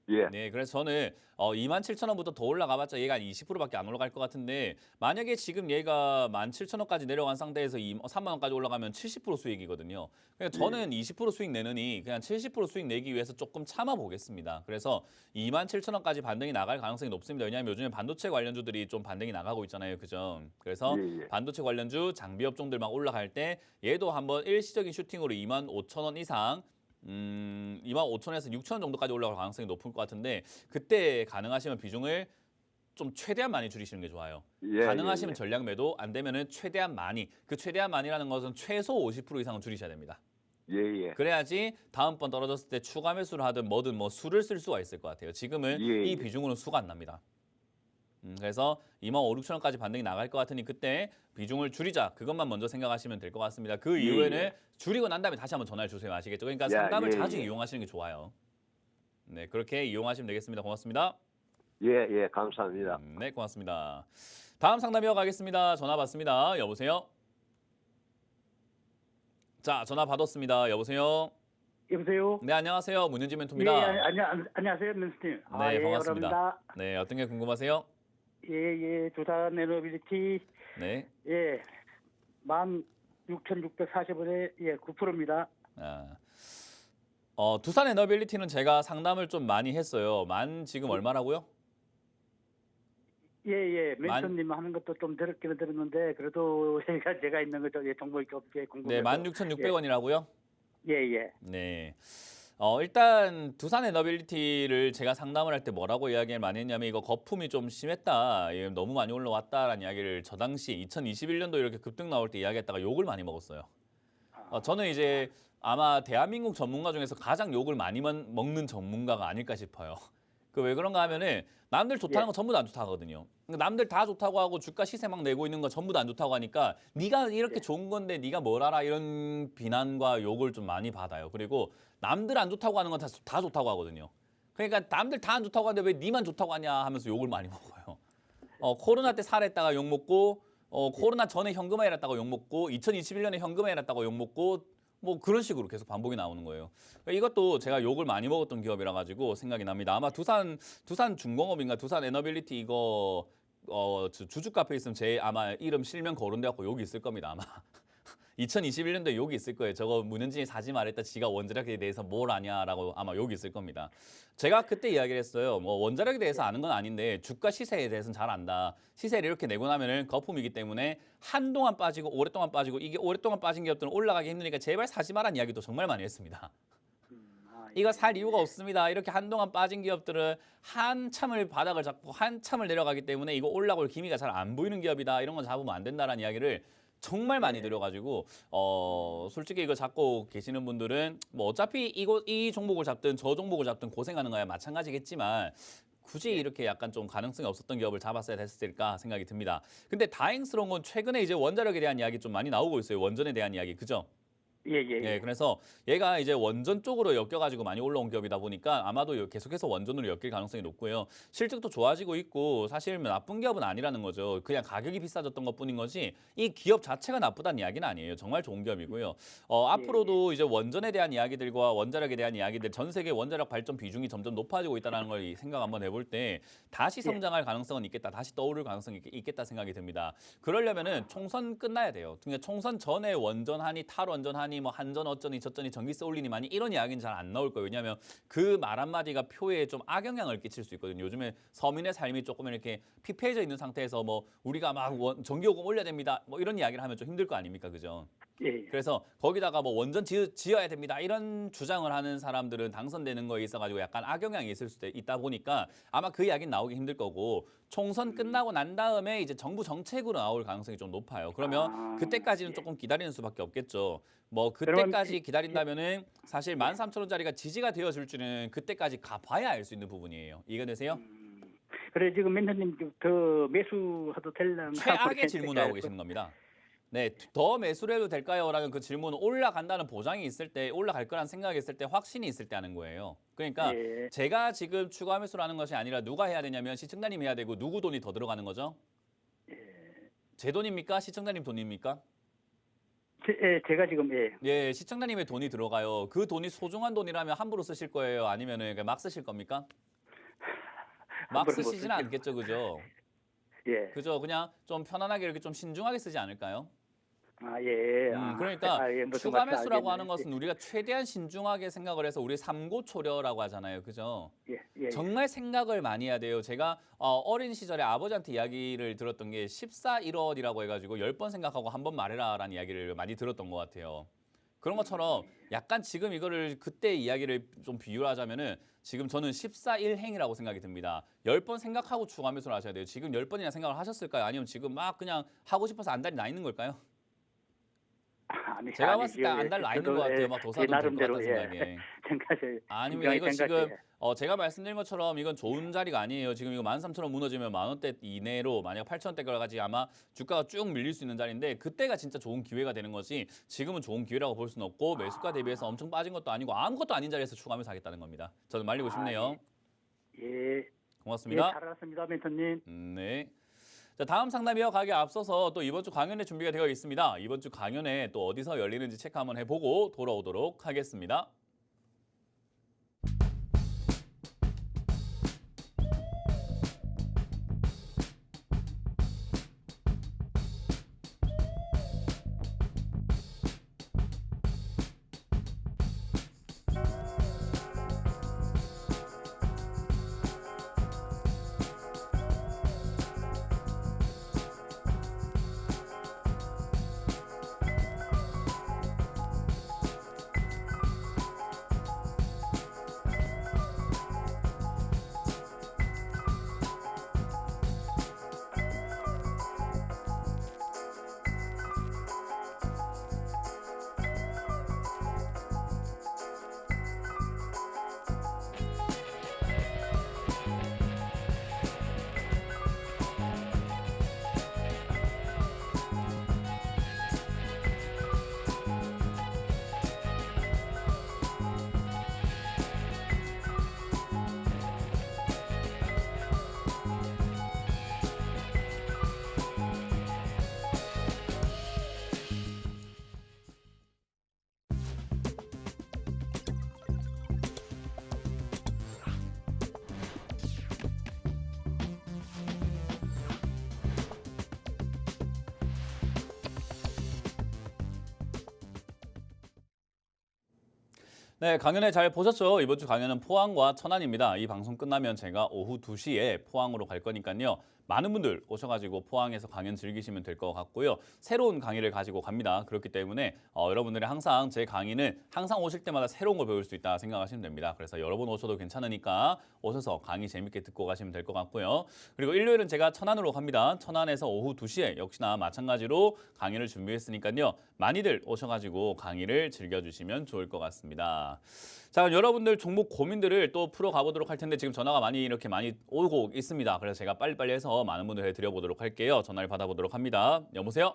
예. 네, 그래서 저는 27,000원부터 더 올라가봤자 얘가 한 20%밖에 안 올라갈 것 같은데 만약에 지금 얘가 17,000원까지 내려간 상태에서 3만 원까지 올라가면 70% 수익이거든요. 그러니까 저는 20% 수익 내느니 그냥 70% 수익 내기 위해서 조금 참아보겠습니다. 그래서 27,000원까지 반등이 나갈 가능성이 높습니다. 왜냐하면 요즘에 반도체 관련주들이 좀 반등이 나가고 있잖아요. 그죠? 그래서 예, 예. 반도체 관련주, 장비 업종들 막 올라갈 때 얘도 한번 일시적인 슈팅으로 25,000원 이상 25,000원에서 6,000원 정도까지 올라갈 가능성이 높을 것 같은데 그때 가능하시면 비중을 좀 최대한 많이 줄이시는 게 좋아요. 예, 가능하시면 예, 전량 매도, 안 되면은 최대한 많이. 그 최대한 많이라는 것은 최소 50% 이상은 줄이셔야 됩니다. 예, 예. 그래야지 다음번 떨어졌을 때 추가 매수를 하든 뭐든 뭐 수를 쓸 수가 있을 것 같아요. 지금은 예, 이 예. 비중으로는 수가 안 납니다. 그래서 2만 5, 6천 원까지 반등이 나갈 것 같으니 그때 비중을 줄이자. 그것만 먼저 생각하시면 될 것 같습니다. 그 예, 이후에는 예. 줄이고 난 다음에 다시 한번 전화를 주세요. 아시겠죠? 그러니까 야, 상담을 예, 자주 예. 이용하시는 게 좋아요. 네, 그렇게 이용하시면 되겠습니다. 고맙습니다. 예, 예, 감사합니다. 네, 고맙습니다. 다음 상담 이어가겠습니다. 전화 받습니다. 여보세요? 자, 전화 받았습니다. 여보세요? 여보세요? 네, 안녕하세요. 문윤지 예, 멘토입니다. 안녕하세요, 민수님. 네, 예, 반갑습니다. 여러분입니다. 네, 어떤 게 궁금하세요? 예, 두산 에너빌리티, 네. 16,640원에, 9%입니다. 아, 두산 에너빌리티는 제가 상담을 좀 많이 했어요. 지금 얼마라고요? 멘토님 하는 것도 좀 들었기는 들었는데, 그래도 제가 있는 거 정보가 없게 네, 궁금해서. 16,600원이라고요? 예. 네. 일단 두산 에너빌리티를 제가 상담을 할 때 뭐라고 이야기를 많이 했냐면 이거 거품이 좀 심했다. 이게 너무 많이 올라왔다라는 이야기를 저 당시 2021년도 이렇게 급등 나올 때 이야기했다가 욕을 많이 먹었어요. 저는 이제 아마 대한민국 전문가 중에서 가장 욕을 많이 먹는 전문가가 아닐까 싶어요. 그 왜 그런가 하면은 남들 좋다는 거 전부 다 안 좋다고 하거든요. 그러니까 남들 다 좋다고 하고 주가 시세 막 내고 있는 거 전부 다 안 좋다고 하니까 네가 이렇게 좋은 건데 네가 뭘 알아 이런 비난과 욕을 좀 많이 받아요. 그리고 남들 안 좋다고 하는 건 다 좋다고 하거든요. 그러니까 남들 다 안 좋다고 하는데 왜 네만 좋다고 하냐 하면서 욕을 많이 먹어요. 코로나 때 살했다가 욕 먹고 코로나 전에 현금화해 놨다고 욕 먹고 2021년에 현금화해 놨다고 욕 먹고 뭐 그런 식으로 계속 반복이 나오는 거예요. 그러니까 이것도 제가 욕을 많이 먹었던 기업이라 가지고 생각이 납니다. 아마 두산 중공업인가 두산 에너빌리티 이거 주주 카페 있으면 제 아마 이름 실명 거론돼 갖고 욕이 있을 겁니다. 아마 2021년도에 욕이 있을 거예요. 저거 문현진이 사지 말했다. 지가 원자력에 대해서 뭘 아냐라고 아마 욕이 있을 겁니다. 제가 그때 이야기를 했어요. 뭐 원자력에 대해서 아는 건 아닌데 주가 시세에 대해서는 잘 안다. 시세를 이렇게 내고 나면은 거품이기 때문에 한동안 빠지고 오랫동안 빠지고 이게 오랫동안 빠진 기업들은 올라가기 힘드니까 제발 사지 말라는 이야기도 정말 많이 했습니다. 이거 살 이유가 없습니다. 이렇게 한동안 빠진 기업들은 한참을 바닥을 잡고 한참을 내려가기 때문에 이거 올라올 기미가 잘 안 보이는 기업이다. 이런 건 잡으면 안 된다라는 이야기를 정말 많이 드려가지고 솔직히 이거 잡고 계시는 분들은 뭐 어차피 이 종목을 잡든 저 종목을 잡든 고생하는 거야 마찬가지겠지만 굳이 이렇게 약간 좀 가능성이 없었던 기업을 잡았어야 됐을까 생각이 듭니다. 근데 다행스러운 건 최근에 이제 원자력에 대한 이야기 좀 많이 나오고 있어요. 원전에 대한 이야기, 그죠? 네, 그래서 얘가 이제 원전 쪽으로 엮여가지고 많이 올라온 기업이다 보니까 아마도 계속해서 원전으로 엮일 가능성이 높고요. 실적도 좋아지고 있고 사실 나쁜 기업은 아니라는 거죠. 그냥 가격이 비싸졌던 것뿐인 거지 이 기업 자체가 나쁘다는 이야기는 아니에요. 정말 좋은 기업이고요. 앞으로도 이제 원전에 대한 이야기들과 원자력에 대한 이야기들, 전 세계 원자력 발전 비중이 점점 높아지고 있다는 걸 생각 한번 해볼 때 다시 성장할 가능성은 있겠다. 다시 떠오를 가능성이 있겠다 생각이 듭니다. 그러려면은 총선 끝나야 돼요. 그러니까 총선 전에 원전하니 탈원전하니 뭐 한전 어쩌니 저쩌니 전기세 올리니 많이 이런 이야기는 잘 안 나올 거예요. 왜냐하면 그 말 한마디가 표에 좀 악영향을 끼칠 수 있거든요. 요즘에 서민의 삶이 조금 이렇게 피폐해져 있는 상태에서 뭐 우리가 막 전기요금 올려야 됩니다. 뭐 이런 이야기를 하면 좀 힘들 거 아닙니까, 그죠? 그래서 거기다가 뭐 원전 지어야 됩니다. 이런 주장을 하는 사람들은 당선되는 거에 있어가지고 약간 악영향이 있을 수도 있다 보니까 아마 그 이야기는 나오기 힘들 거고 총선 끝나고 난 다음에 이제 정부 정책으로 나올 가능성이 좀 높아요. 그러면 그때까지는 조금 기다리는 수밖에 없겠죠. 뭐 그때까지 기다린다면은 사실 13,000원짜리가 지지가 되어줄 줄은 그때까지 가봐야 알 수 있는 부분이에요. 이해되세요? 그래, 지금 멘토님 더 매수해도 될려나 최악의 질문을 하고 계시는 겁니다. 네, 더 매수를 해도 될까요? 라는 그 질문은 올라간다는 보장이 있을 때, 올라갈 거란 생각이 있을 때, 확신이 있을 때 하는 거예요. 그러니까 제가 지금 추가 매수를 하는 것이 아니라 누가 해야 되냐면 시청자님이 해야 되고 누구 돈이 더 들어가는 거죠? 제 돈입니까? 시청자님 돈입니까? 제가 지금 예, 시청자님의 돈이 들어가요. 그 돈이 소중한 돈이라면 함부로 쓰실 거예요? 아니면은 막 쓰실 겁니까? 막 쓰시지는 않겠죠, 그죠? 그죠? 그냥 좀 편안하게 이렇게 좀 신중하게 쓰지 않을까요? 그러니까 추가 매수라고 하는 것은 우리가 최대한 신중하게 생각을 해서 우리 삼고초려라고 하잖아요, 그죠? 정말 생각을 많이 해야 돼요. 제가 어린 시절에 아버지한테 이야기를 들었던 게 14.1원이라고 해가지고 10번 생각하고 한 번 말해라라는 이야기를 많이 들었던 것 같아요. 그런 것처럼 약간 지금 이거를 그때 이야기를 좀 비유하자면은 지금 저는 14일행이라고 생각이 듭니다. 10번 생각하고 추가 매수를 하셔야 돼요. 지금 10번이나 생각을 하셨을까요? 아니면 지금 막 그냥 하고 싶어서 안달이 나 있는 걸까요? 아니, 제가 봤을 때 안달 나 있는 것 같아요. 막 도사도 될것 나름대로 같다는 생각에. 생각을 아닙니다. 이거 생각해. 지금 제가 말씀드린 것처럼 이건 좋은 자리가 아니에요. 지금 이거 13,000원 무너지면 10,000원대 이내로 만약 8,000원대까지 아마 주가가 쭉 밀릴 수 있는 자리인데 그때가 진짜 좋은 기회가 되는 거지 지금은 좋은 기회라고 볼 수는 없고 매수가 대비해서 엄청 빠진 것도 아니고 아무것도 아닌 자리에서 추가하면서 하겠다는 겁니다. 저는 말리고 싶네요. 예, 고맙습니다. 잘 알았습니다, 멘토님. 네. 자, 다음 상담 이어가기에 앞서서 또 이번 주 강연회 준비가 되어 있습니다. 이번 주 강연회 또 어디서 열리는지 체크 한번 해보고 돌아오도록 하겠습니다. 네, 강연회 잘 보셨죠? 이번 주 강연은 포항과 천안입니다. 이 방송 끝나면 제가 오후 2시에 포항으로 갈 거니까요. 많은 분들 오셔가지고 포항에서 강연 즐기시면 될 것 같고요. 새로운 강의를 가지고 갑니다. 그렇기 때문에 여러분들이 항상 제 강의는 항상 오실 때마다 새로운 걸 배울 수 있다 생각하시면 됩니다. 그래서 여러 번 오셔도 괜찮으니까 오셔서 강의 재밌게 듣고 가시면 될 것 같고요. 그리고 일요일은 제가 천안으로 갑니다. 천안에서 오후 2시에 역시나 마찬가지로 강의를 준비했으니까요. 많이들 오셔가지고 강의를 즐겨주시면 좋을 것 같습니다. 자, 여러분들 종목 고민들을 또 풀어가 보도록 할 텐데 지금 전화가 많이 오고 있습니다. 그래서 제가 빨리빨리 해서 많은 분들 해드려보도록 할게요. 전화를 받아보도록 합니다. 여보세요?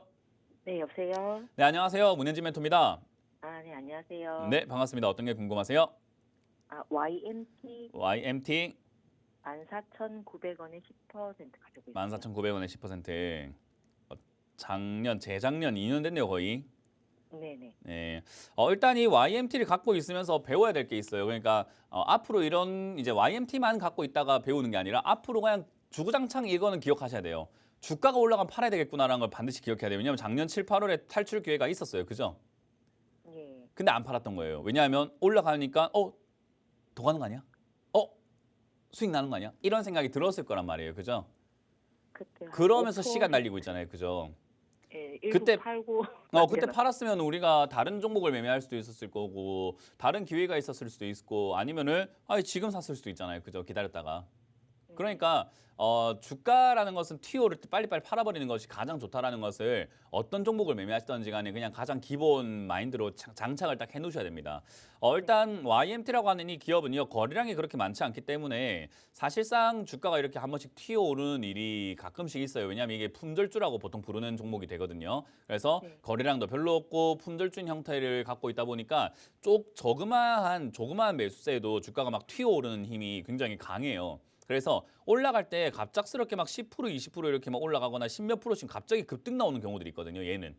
네, 여보세요. 네, 안녕하세요. 문현진 멘토입니다. 아, 네, 안녕하세요. 네, 반갑습니다. 어떤 게 궁금하세요? 아, YMT YMT 14,900원에 10% 가지고 있어요. 14,900원에 10%. 재작년 2년 됐네요, 거의. 네네. 네. 일단 이 YMT를 갖고 있으면서 배워야 될 게 있어요. 그러니까 앞으로 이런 이제 YMT만 갖고 있다가 배우는 게 아니라 앞으로 그냥 주구장창 이거는 기억하셔야 돼요. 주가가 올라가면 팔아야 되겠구나라는 걸 반드시 기억해야 돼요. 왜냐하면 작년 7, 8월에 탈출 기회가 있었어요. 그죠? 예. 근데 안 팔았던 거예요. 왜냐하면 올라가니까 더 가는 거 아니야? 수익 나는 거 아니야? 이런 생각이 들었을 거란 말이에요. 그죠? 그때 한 그러면서 5%, 시간 날리고 있잖아요. 그죠? 예, 그때 일부 팔고 그때 팔았으면 우리가 다른 종목을 매매할 수도 있었을 거고 다른 기회가 있었을 수도 있고 아니면은 지금 샀을 수도 있잖아요. 그죠? 기다렸다가. 그러니까 주가라는 것은 튀어오를 때 빨리빨리 팔아버리는 것이 가장 좋다라는 것을 어떤 종목을 매매하시던지 간에 그냥 가장 기본 마인드로 장착을 딱 해놓으셔야 됩니다. 일단 YMT라고 하는 이 기업은요. 거래량이 그렇게 많지 않기 때문에 사실상 주가가 이렇게 한 번씩 튀어오르는 일이 가끔씩 있어요. 왜냐하면 이게 품절주라고 보통 부르는 종목이 되거든요. 그래서 네. 거래량도 별로 없고 품절주인 형태를 갖고 있다 보니까 조그마한 매수세에도 주가가 막 튀어오르는 힘이 굉장히 강해요. 그래서 올라갈 때 갑작스럽게 막 10%, 20% 이렇게 막 올라가거나 10몇 프로씩 갑자기 급등 나오는 경우들이 있거든요. 얘는.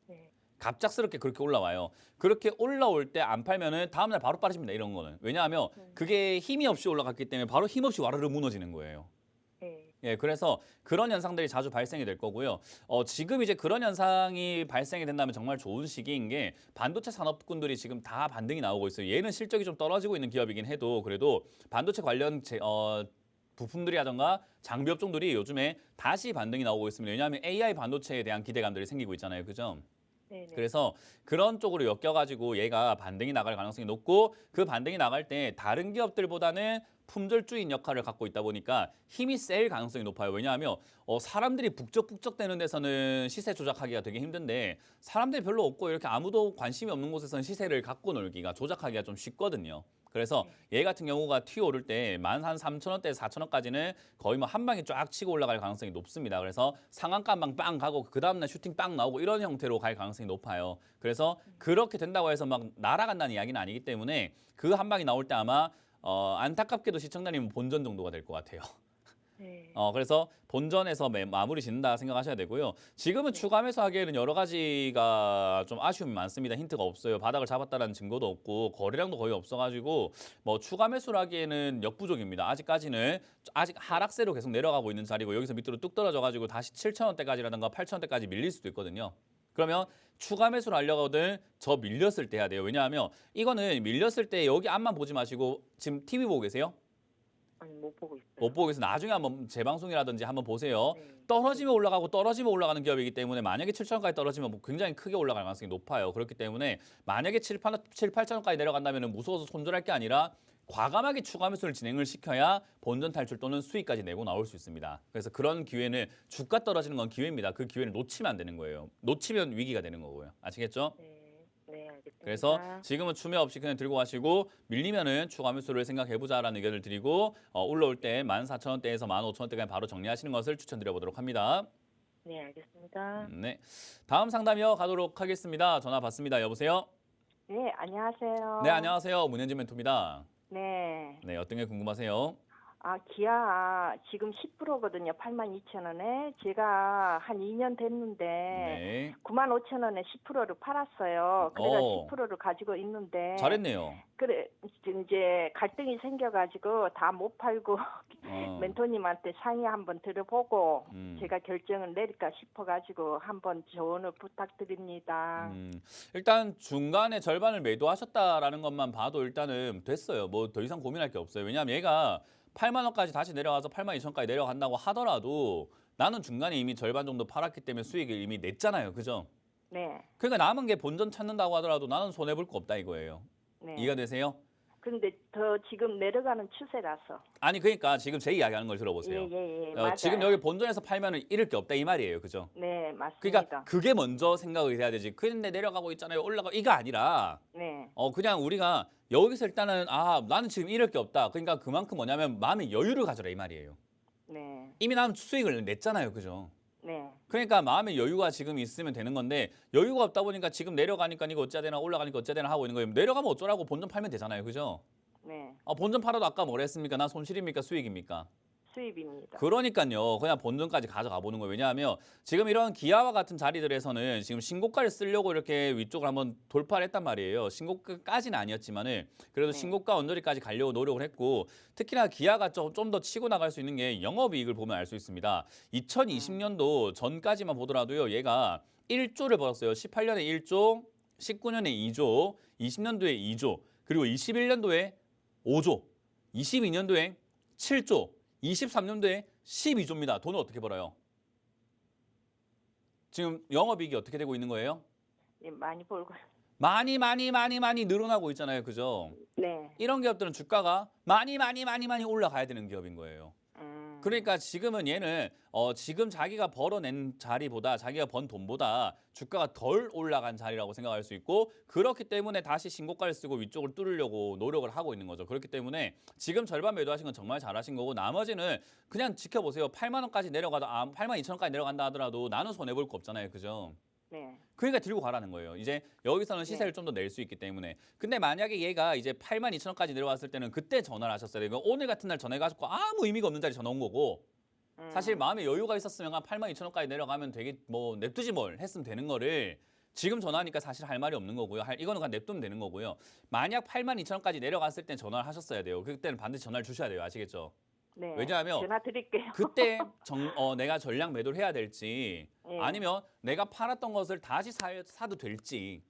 네. 갑작스럽게 그렇게 올라와요. 그렇게 올라올 때 안 팔면은 다음날 바로 빠집니다. 이런 거는. 왜냐하면 그게 힘이 없이 올라갔기 때문에 바로 힘없이 와르르 무너지는 거예요. 네. 예, 그래서 그런 현상들이 자주 발생이 될 거고요. 지금 이제 그런 현상이 발생이 된다면 정말 좋은 시기인 게 반도체 산업군들이 지금 다 반등이 나오고 있어요. 얘는 실적이 좀 떨어지고 있는 기업이긴 해도 그래도 반도체 관련 부품들이라던가 장비 업종들이 요즘에 다시 반등이 나오고 있습니다. 왜냐하면 AI 반도체에 대한 기대감들이 생기고 있잖아요. 그죠? 네네. 그래서 그런 쪽으로 엮여가지고 얘가 반등이 나갈 가능성이 높고 그 반등이 나갈 때 다른 기업들보다는 품절주인 역할을 갖고 있다 보니까 힘이 셀 가능성이 높아요. 왜냐하면 사람들이 북적북적대는 데서는 시세 조작하기가 되게 힘든데 사람들이 별로 없고 이렇게 아무도 관심이 없는 곳에서는 시세를 갖고 놀기가 조작하기가 좀 쉽거든요. 그래서 얘 같은 경우가 튀어오를 때 13,000원대에서 4,000원까지는 거의 뭐 한 방에 쫙 치고 올라갈 가능성이 높습니다. 그래서 상한가 한 방 빵 가고 그 다음날 슈팅 빵 나오고 이런 형태로 갈 가능성이 높아요. 그래서 그렇게 된다고 해서 막 날아간다는 이야기는 아니기 때문에 그 한 방이 나올 때 아마 안타깝게도 시청자님은 본전 정도가 될 것 같아요. 네. 그래서 본전에서 마무리 짓는다 생각하셔야 되고요. 지금은 추가 매수하기에는 여러 가지가 좀 아쉬움이 많습니다. 힌트가 없어요. 바닥을 잡았다는 증거도 없고 거래량도 거의 없어가지고 뭐 추가 매수를 하기에는 역부족입니다. 아직까지는 아직 하락세로 계속 내려가고 있는 자리고 여기서 밑으로 뚝 떨어져가지고 다시 7,000원대까지라든가 8,000원대까지 밀릴 수도 있거든요. 그러면 추가 매수를 하려거든 저 밀렸을 때 해야 돼요. 왜냐하면 이거는 밀렸을 때 여기 앞만 보지 마시고 지금 TV 보고 계세요? 아니 못 보고 있어요. 못 보고 계세요. 나중에 한번 재방송이라든지 한번 보세요. 네. 떨어지면 올라가고 떨어지면 올라가는 기업이기 때문에 만약에 7,000원까지 떨어지면 뭐 굉장히 크게 올라갈 가능성이 높아요. 그렇기 때문에 만약에 8,000원까지 내려간다면 무서워서 손절할 게 아니라 과감하게 추가 매수를 진행을 시켜야 본전 탈출 또는 수익까지 내고 나올 수 있습니다. 그래서 그런 기회는 주가 떨어지는 건 기회입니다. 그 기회를 놓치면 안 되는 거예요. 놓치면 위기가 되는 거고요. 아시겠죠? 네. 네, 알겠습니다. 그래서 지금은 추매 없이 그냥 들고 가시고 밀리면은 추가 매수를 생각해보자라는 의견을 드리고 올라올 때 14,000원대에서 15,000원대까지 바로 정리하시는 것을 추천드려보도록 합니다. 네, 알겠습니다. 네, 다음 상담 이어가도록 하겠습니다. 전화 받습니다. 여보세요? 네, 안녕하세요. 네, 안녕하세요. 문현진 멘토입니다. 네. 네, 어떤 게 궁금하세요? 기아 지금 10%거든요. 82,000원에. 제가 한 2년 됐는데 네, 95,000원에 10%를 팔았어요. 그래서 오. 10%를 가지고 있는데 잘했네요. 그래 이제 갈등이 생겨가지고 다 못 팔고 멘토님한테 상의 한번 들어보고 제가 결정을 내릴까 싶어가지고 한번 조언을 부탁드립니다. 일단 중간에 절반을 매도하셨다라는 것만 봐도 일단은 됐어요. 뭐 더 이상 고민할 게 없어요. 왜냐하면 얘가 8만 원까지 다시 내려가서 8만 2천까지 내려간다고 하더라도 나는 중간에 이미 절반 정도 팔았기 때문에 수익을 이미 냈잖아요. 그죠? 네, 그러니까 남은 게 본전 찾는다고 하더라도 나는 손해볼 거 없다 이거예요. 네. 이해가 되세요? 근데 더 지금 내려가는 추세라서. 아니 그러니까 지금 제 이야기하는 걸 들어보세요. 예, 맞아요. 지금 여기 본전에서 팔면은 잃을 게 없다 이 말이에요. 그죠? 네, 맞습니다. 그러니까 그게 먼저 생각을 해야 되지. 근데 내려가고 있잖아요. 올라가 이거 아니라 네, 그냥 우리가 여기서 일단은 나는 지금 잃을 게 없다. 그러니까 그만큼 뭐냐면 마음의 여유를 가져라 이 말이에요. 네, 이미 나는 수익을 냈잖아요. 그죠? 네, 그러니까 마음의 여유가 지금 있으면 되는 건데 여유가 없다 보니까 지금 내려가니까 이거 어째야 되나 올라가니까 어째야 되나 하고 있는 거예요. 내려가면 어쩌라고 본전 팔면 되잖아요. 그죠? 네. 본전 팔아도 아까 뭐라 했습니까? 나 손실입니까? 수익입니까? 수입입니다. 그러니까요. 그냥 본전까지 가져가 보는 거예요. 왜냐하면 지금 이런 기아와 같은 자리들에서는 지금 신고가를 쓰려고 이렇게 위쪽을 한번 돌파를 했단 말이에요. 신고가까지는 아니었지만은 그래도 네. 신고가 언저리까지 가려고 노력을 했고 특히나 기아가 좀 더 치고 나갈 수 있는 게 영업이익을 보면 알 수 있습니다. 2020년도 전까지만 보더라도요. 얘가 1조를 벌었어요. 18년에 1조, 19년에 2조, 20년도에 2조, 그리고 21년도에 5조, 22년도에 7조, 23년도에 12조입니다. 돈을 어떻게 벌어요? 지금 영업이익이 어떻게 되고 있는 거예요? 예, 많이 벌고. 많이 늘어나고 있잖아요. 그죠? 네. 이런 기업들은 주가가 많이 올라가야 되는 기업인 거예요. 그러니까 지금은 얘는 지금 자기가 벌어낸 자리보다 자기가 번 돈보다 주가가 덜 올라간 자리라고 생각할 수 있고 그렇기 때문에 다시 신고가를 쓰고 위쪽을 뚫으려고 노력을 하고 있는 거죠. 그렇기 때문에 지금 절반 매도하신 건 정말 잘하신 거고 나머지는 그냥 지켜보세요. 8만 원까지 내려가도 8만 2천 원까지 내려간다 하더라도 나는 손해볼 거 없잖아요. 그죠? 네. 그러니까 들고 가라는 거예요. 이제 여기서는 시세를 좀 더 낼 수 있기 때문에. 근데 만약에 얘가 이제 8만 2천 원까지 내려왔을 때는 그때 전화를 하셨어야 돼요. 오늘 같은 날 전화해가지고 아무 의미가 없는 자리 전화 온 거고 사실 마음에 여유가 있었으면 한 8만 2천 원까지 내려가면 되게 뭐 냅두지 뭘 했으면 되는 거를 지금 전화하니까 사실 할 말이 없는 거고요. 이거는 그냥 냅두면 되는 거고요. 만약 8만 2천 원까지 내려갔을 때 전화를 하셨어야 돼요. 그때는 반드시 전화를 주셔야 돼요. 아시겠죠? 네. 왜냐하면 전화 드릴게요. 그때 내가 전량 매도를 해야 될지 예. 아니면 내가 팔았던 것을 다시 사도 될지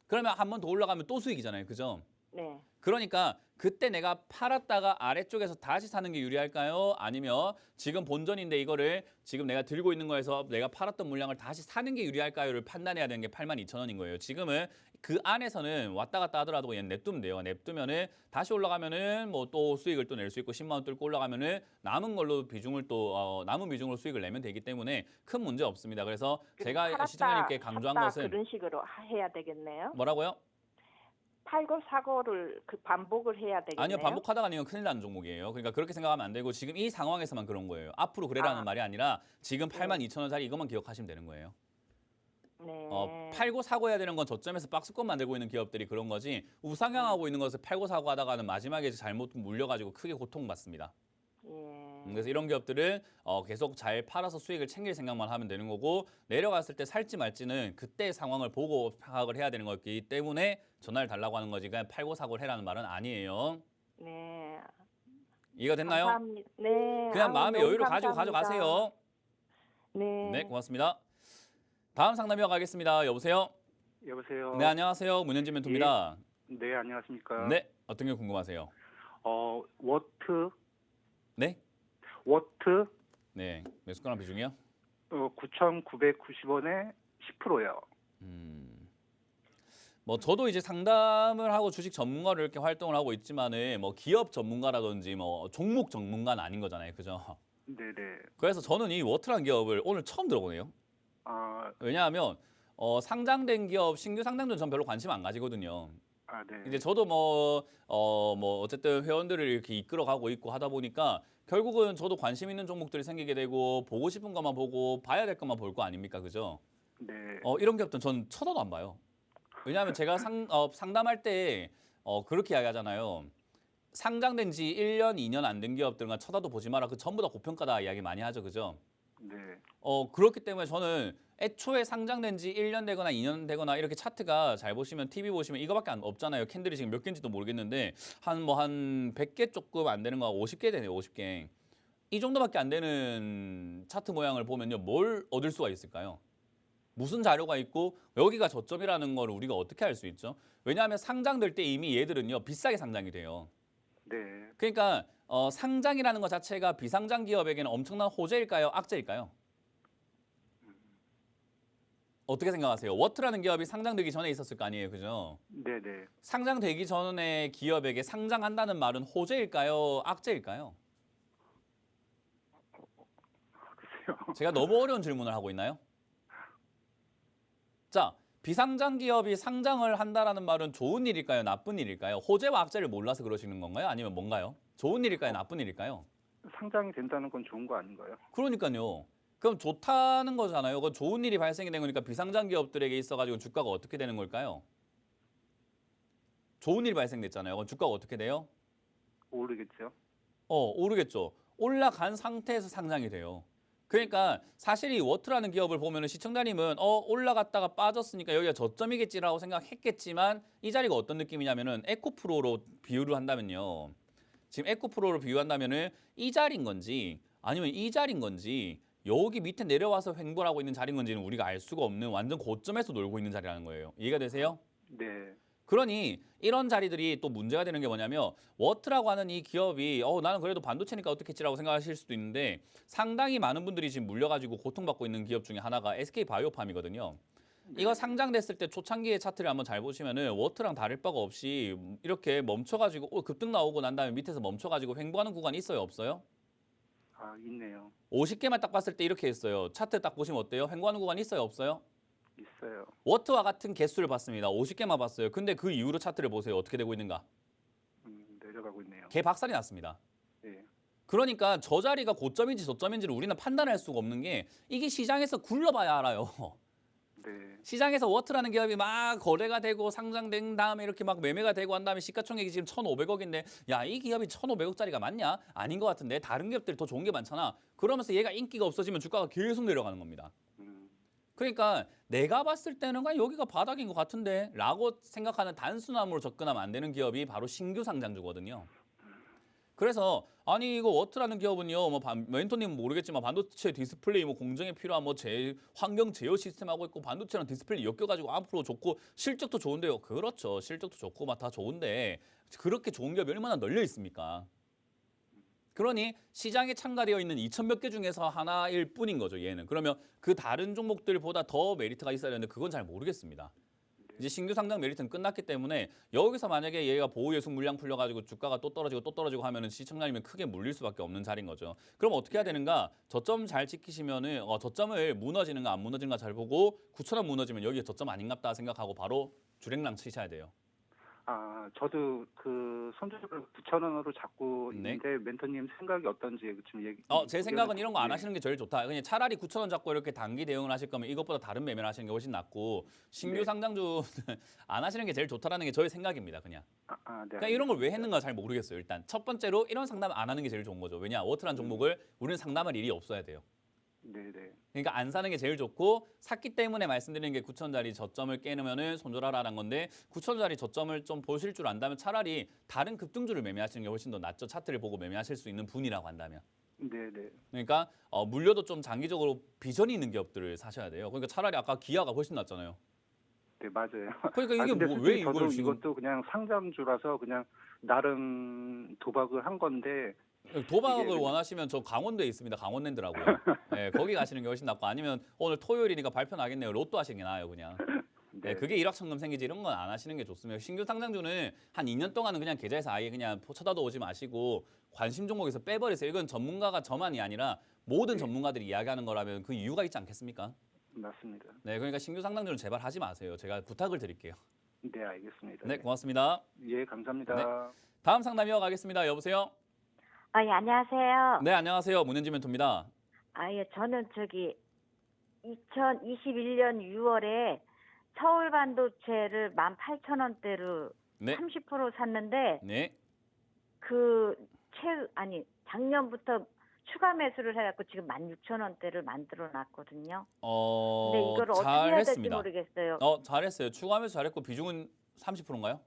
그러면 한 번 더 올라가면 또 수익이잖아요. 그죠? 네. 그러니까 그때 내가 팔았다가 아래쪽에서 다시 사는 게 유리할까요? 아니면 지금 본전인데 이거를 지금 내가 들고 있는 거에서 내가 팔았던 물량을 다시 사는 게 유리할까요를 판단해야 되는 게 82,000원인 거예요. 지금은 그 안에서는 왔다 갔다 하더라도 얘는 냅두면 돼요. 냅두면은 다시 올라가면은 뭐 또 수익을 또 낼 수 있고 10만 원 뚫고 올라가면은 남은 걸로 비중을 또 남은 비중으로 수익을 내면 되기 때문에 큰 문제 없습니다. 그래서 제가 팔았다, 시청자님께 강조한 샀다 것은 그런 식으로 해야 되겠네요. 뭐라고요? 팔고 사고를 그 반복을 해야 되겠네요. 아니요, 반복하다가 아니면 큰일 나는 종목이에요. 그러니까 그렇게 생각하면 안 되고 지금 이 상황에서만 그런 거예요. 앞으로 그래라는 말이 아니라 지금 82,000원짜리 이것만 기억하시면 되는 거예요. 네. 팔고 사고 해야 되는 건 저점에서 박스권 만들고 있는 기업들이 그런 거지 우상향하고 있는 것을 팔고 사고 하다가는 마지막에 잘못 물려가지고 크게 고통받습니다. 예. 그래서 이런 기업들은 계속 잘 팔아서 수익을 챙길 생각만 하면 되는 거고 내려갔을 때 살지 말지는 그때 상황을 보고 파악을 해야 되는 거기 때문에 전화를 달라고 하는 거지 그냥 팔고 사고를 해라는 말은 아니에요. 네. 이해가 됐나요? 감사합니다. 네. 그냥 아우, 마음의 너무 여유를 가지고 감사합니다. 가져가세요. 네. 네, 고맙습니다. 다음 상담 이어가겠습니다. 여보세요? 여보세요. 네, 안녕하세요. 문현진 멘토입니다. 네, 안녕하십니까. 네, 어떤 게 궁금하세요? 워트 네? 워트 네, 매수가랑 비중이요? 9,990원에 10%요. 뭐 저도 이제 상담을 하고 주식 전문가로 이렇게 활동을 하고 있지만은 뭐 기업 전문가라든지 뭐 종목 전문가는 아닌 거잖아요, 그죠? 네, 네. 그래서 저는 이 워트라는 기업을 오늘 처음 들어보네요. 아, 왜냐하면 상장된 기업 신규 상장도 전 별로 관심 안 가지거든요. 네. 이제 저도 뭐 어쨌든 회원들을 이렇게 이끌어가고 있고 하다 보니까 결국은 저도 관심 있는 종목들이 생기게 되고 보고 싶은 것만 보고 봐야 될 것만 볼 거 아닙니까, 그죠? 네. 이런 기업들은 전 쳐다도 안 봐요. 왜냐하면 제가 상담할 때 그렇게 이야기하잖아요. 상장된 지 1년, 2년 안 된 기업들은 쳐다도 보지 마라. 그 전부 다 고평가다 이야기 많이 하죠, 그죠? 네. 그렇기 때문에 저는 애초에 상장된 지 1년 되거나 2년 되거나 이렇게 차트가 잘 보시면 TV 보시면 이거밖에 없잖아요. 캔들이 지금 몇 개인지도 모르겠는데 한 100개 조금 안 되는 거 50개 되네요. 50개. 이 정도밖에 안 되는 차트 모양을 보면요. 뭘 얻을 수가 있을까요? 무슨 자료가 있고 여기가 저점이라는 걸 우리가 어떻게 알 수 있죠? 왜냐하면 상장될 때 이미 얘들은요. 비싸게 상장이 돼요. 네. 그러니까 상장이라는 것 자체가 비상장 기업에게는 엄청난 호재일까요? 악재일까요? 어떻게 생각하세요? 워트라는 기업이 상장되기 전에 있었을 거 아니에요, 그죠? 네, 네. 상장되기 전에 기업에게 상장한다는 말은 호재일까요? 악재일까요? 글쎄요. 제가 너무 어려운 질문을 하고 있나요? 자, 비상장 기업이 상장을 한다라는 말은 좋은 일일까요? 나쁜 일일까요? 호재와 악재를 몰라서 그러시는 건가요? 아니면 뭔가요? 좋은 일일까요? 나쁜 일일까요? 상장이 된다는 건 좋은 거 아닌가요? 그러니까요. 그럼 좋다는 거잖아요. 그건 좋은 일이 발생이 된 거니까 비상장 기업들에게 있어가지고 주가가 어떻게 되는 걸까요? 좋은 일이 발생됐잖아요. 그럼 주가가 어떻게 돼요? 오르겠죠. 오르겠죠. 올라간 상태에서 상장이 돼요. 그러니까 사실 이 워트라는 기업을 보면은 시청자님은 올라갔다가 빠졌으니까 여기가 저점이겠지라고 생각했겠지만 이 자리가 어떤 느낌이냐면은 에코프로로 비유를 한다면요. 지금 에코프로로 비유한다면은 이 자리인 건지 아니면 이 자리인 건지 여기 밑에 내려와서 횡보를 하고 있는 자리인 건지는 우리가 알 수가 없는 완전 고점에서 놀고 있는 자리라는 거예요. 이해가 되세요? 네. 그러니 이런 자리들이 또 문제가 되는 게 뭐냐면 워트라고 하는 이 기업이 나는 그래도 반도체니까 어떻겠지라고 생각하실 수도 있는데 상당히 많은 분들이 지금 물려가지고 고통받고 있는 기업 중에 하나가 SK바이오팜이거든요. 이거 상장됐을 때 초창기의 차트를 한번 잘 보시면은 워트랑 다를 바가 없이 이렇게 멈춰가지고 급등 나오고 난 다음에 밑에서 멈춰가지고 횡보하는 구간이 있어요, 없어요? 아, 있네요. 50개만 딱 봤을 때 이렇게 했어요. 차트 딱 보시면 어때요? 횡보하는 구간이 있어요, 없어요? 있어요. 워트와 같은 개수를 봤습니다. 50개만 봤어요. 근데 그 이후로 차트를 보세요. 어떻게 되고 있는가? 내려가고 있네요. 개 박살이 났습니다. 네. 그러니까 저 자리가 고점인지 저점인지를 우리는 판단할 수가 없는 게 이게 시장에서 굴러봐야 알아요. 네. 시장에서 워트라는 기업이 막 거래가 되고 상장된 다음에 이렇게 막 매매가 되고 한 다음에 시가총액이 지금 1,500억인데 야, 이 기업이 1,500억짜리가 맞냐? 아닌 것 같은데 다른 기업들이 더 좋은 게 많잖아. 그러면서 얘가 인기가 없어지면 주가가 계속 내려가는 겁니다. 그러니까 내가 봤을 때는 그냥 여기가 바닥인 것 같은데 라고 생각하는 단순함으로 접근하면 안 되는 기업이 바로 신규 상장주거든요. 그래서 아니 이거 워트라는 기업은요, 뭐 멘토님은 모르겠지만 반도체 디스플레이 뭐 공정에 필요한 뭐 환경 제어 시스템 하고 있고 반도체랑 디스플레이 엮여가지고 앞으로 좋고 실적도 좋은데요. 그렇죠. 실적도 좋고 막 다 좋은데 그렇게 좋은 기업이 얼마나 널려 있습니까? 그러니 시장에 참가되어 있는 2,000몇 개 중에서 하나일 뿐인 거죠, 얘는. 그러면 그 다른 종목들보다 더 메리트가 있어야 되는데 그건 잘 모르겠습니다. 이제 신규 상장 메리트는 끝났기 때문에 여기서 만약에 얘가 보호예수 물량 풀려가지고 주가가 또 떨어지고 하면은 시청자님은 크게 물릴 수밖에 없는 자리인 거죠. 그럼 어떻게 해야 되는가? 저점 잘 지키시면은 저점을 무너지는가 안 무너지는가 잘 보고 9,000원 무너지면 여기에 저점 아닌갑다 생각하고 바로 주랭랑 치셔야 돼요. 아, 저도 그 손절을 9,000원으로 잡고 네. 있는데 멘토님 생각이 어떤지 좀 얘기. 제 생각은 이런 거 안 예. 하시는 게 제일 좋다. 그냥 차라리 9,000원 잡고 이렇게 단기 대응을 하실 거면 이것보다 다른 매매를 하시는 게 훨씬 낫고 신규 네. 상장주는 안 하시는 게 제일 좋다라는 게 저의 생각입니다. 그냥. 네. 그러니까 이런 걸 왜 했는가 잘 모르겠어요. 일단 첫 번째로 이런 상담 안 하는 게 제일 좋은 거죠. 왜냐? 워트란 종목을 우리는 상담할 일이 없어야 돼요. 네네. 그러니까 안 사는 게 제일 좋고 샀기 때문에 말씀드리는 게 9,000원짜리 저점을 깨놓으면은 손절하라는 건데 9,000원짜리 저점을 좀 보실 줄 안다면 차라리 다른 급등주를 매매하시는 게 훨씬 더 낫죠. 차트를 보고 매매하실 수 있는 분이라고 한다면. 네네. 그러니까 물려도 좀 장기적으로 비전이 있는 기업들을 사셔야 돼요. 그러니까 차라리 아까 기아가 훨씬 낫잖아요. 네, 맞아요. 그러니까 이게 근데 왜 솔직히 이걸 저도 지금 이것도 그냥 상장주라서 그냥 나름 도박을 한 건데. 도박을 이게- 원하시면 저 강원도에 있습니다. 강원랜드라고요. 네, 거기 가시는 게 훨씬 낫고 아니면 오늘 토요일이니까 발표 나겠네요. 로또 하시는 게 나아요, 그냥. 네, 그게 일확천금 생기지 이런 건 안 하시는 게 좋습니다. 신규 상장주는 한 2년 동안은 그냥 계좌에서 아예 그냥 쳐다도 오지 마시고 관심 종목에서 빼버리세요. 이건 전문가가 저만이 아니라 모든 전문가들이 이야기하는 거라면 그 이유가 있지 않겠습니까? 맞습니다. 네, 그러니까 신규 상장주는 제발 하지 마세요. 제가 부탁을 드릴게요. 네, 알겠습니다. 네, 고맙습니다. 예, 감사합니다. 네. 다음 상담 이어가겠습니다. 여보세요? 예, 안녕하세요. 네, 안녕하세요. 문현지 멘토입니다. 예, 저는 2021년 6월에 서울 반도체를 18,000원대로 네, 30% 샀는데 네. 작년부터 추가 매수를 해갖고 지금 16,000원대를 만들어 놨거든요. 근데 이걸 어떻게 해야 될지 잘했습니다. 모르겠어요. 잘했어요. 추가하면서 잘했고 비중은 30%인가요?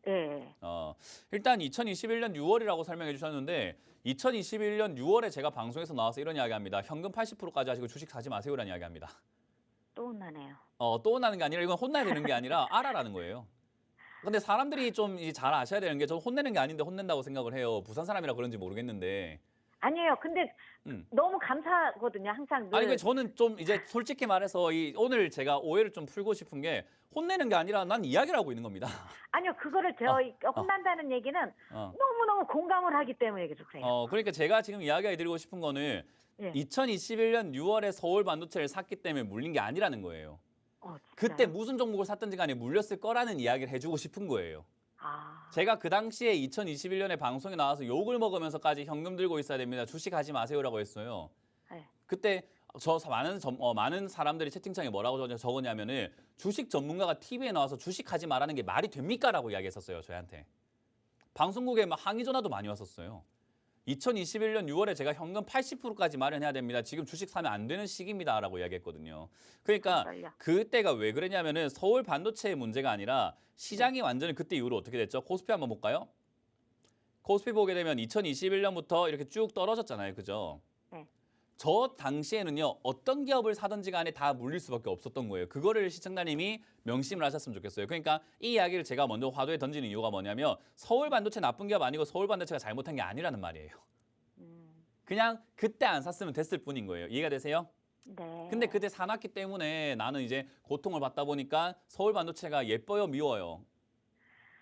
예. 일단 2021년 6월이라고 설명해 주셨는데 2021년 6월에 제가 방송에서 나와서 이런 이야기합니다. 현금 80%까지 하시고 주식 사지 마세요라는 이야기합니다. 또 혼나네요. 또 혼나는 게 아니라 이건 혼나야 되는 게 아니라 알아라는 거예요. 근데 사람들이 좀 잘 아셔야 되는 게 저는 혼내는 게 아닌데 혼낸다고 생각을 해요. 부산 사람이라 그런지 모르겠는데. 아니에요. 근데 너무 감사하거든요. 항상 늘. 아니 그 저는 좀 이제 솔직히 말해서 오늘 제가 오해를 좀 풀고 싶은 게 혼내는 게 아니라 난 이야기를 하고 있는 겁니다. 아니요. 그거를 혼난다는 얘기는 너무너무 공감을 하기 때문에 그래요. 그러니까 제가 지금 이야기해드리고 싶은 거는 예. 2021년 6월에 서울 반도체를 샀기 때문에 물린 게 아니라는 거예요. 그때 진짜요? 무슨 종목을 샀든지 간에 물렸을 거라는 이야기를 해주고 싶은 거예요. 제가 그 당시에 2021년에 방송에 나와서 욕을 먹으면서까지 현금 들고 있어야 됩니다. 주식 하지 마세요라고 했어요. 네. 그때 많은 사람들이 채팅창에 뭐라고 적었냐면은 주식 전문가가 TV에 나와서 주식하지 말라는 게 말이 됩니까라고 이야기했었어요. 저한테. 방송국에 막 항의 전화도 많이 왔었어요. 2021년 6월에 제가 현금 80%까지 마련해야 됩니다. 지금 주식 사면 안 되는 시기입니다라고 이야기했거든요. 그러니까 그때가 왜 그랬냐면은 서울 반도체의 문제가 아니라 시장이 완전히 그때 이후로 어떻게 됐죠? 코스피 한번 볼까요? 코스피 보게 되면 2021년부터 이렇게 쭉 떨어졌잖아요. 그죠? 네. 저 당시에는요. 어떤 기업을 사든지 간에 다 물릴 수밖에 없었던 거예요. 그거를 시청자님이 명심을 하셨으면 좋겠어요. 그러니까 이 이야기를 제가 먼저 화두에 던지는 이유가 뭐냐면 서울 반도체 나쁜 기업 아니고 서울 반도체가 잘못한 게 아니라는 말이에요. 그냥 그때 안 샀으면 됐을 뿐인 거예요. 이해가 되세요? 네. 근데 그때 사놨기 때문에 나는 이제 고통을 받다 보니까 서울 반도체가 예뻐요, 미워요?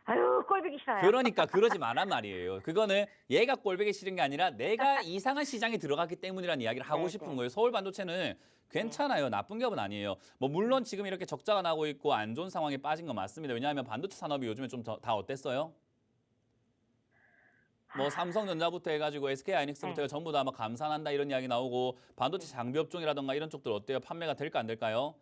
아유, 꼴보기 싫어요. 그러니까 그러지 말란 말이에요. 그거는 얘가 꼴보기 싫은 게 아니라 내가 이상한 시장에 들어갔기 때문이라는 이야기를 하고 네, 싶은 네. 거예요. 서울 반도체는 괜찮아요. 나쁜 기업은 아니에요. 뭐 물론 지금 이렇게 적자가 나고 있고 안 좋은 상황에 빠진 건 맞습니다. 왜냐하면 반도체 산업이 요즘에 좀 다 어땠어요? 뭐 삼성전자부터 해가지고 SK하이닉스부터 전부 다 막 감산한다 이런 이야기 나오고 반도체 장비 업종이라던가 이런 쪽들 어때요? 판매가 될까 안 될까요?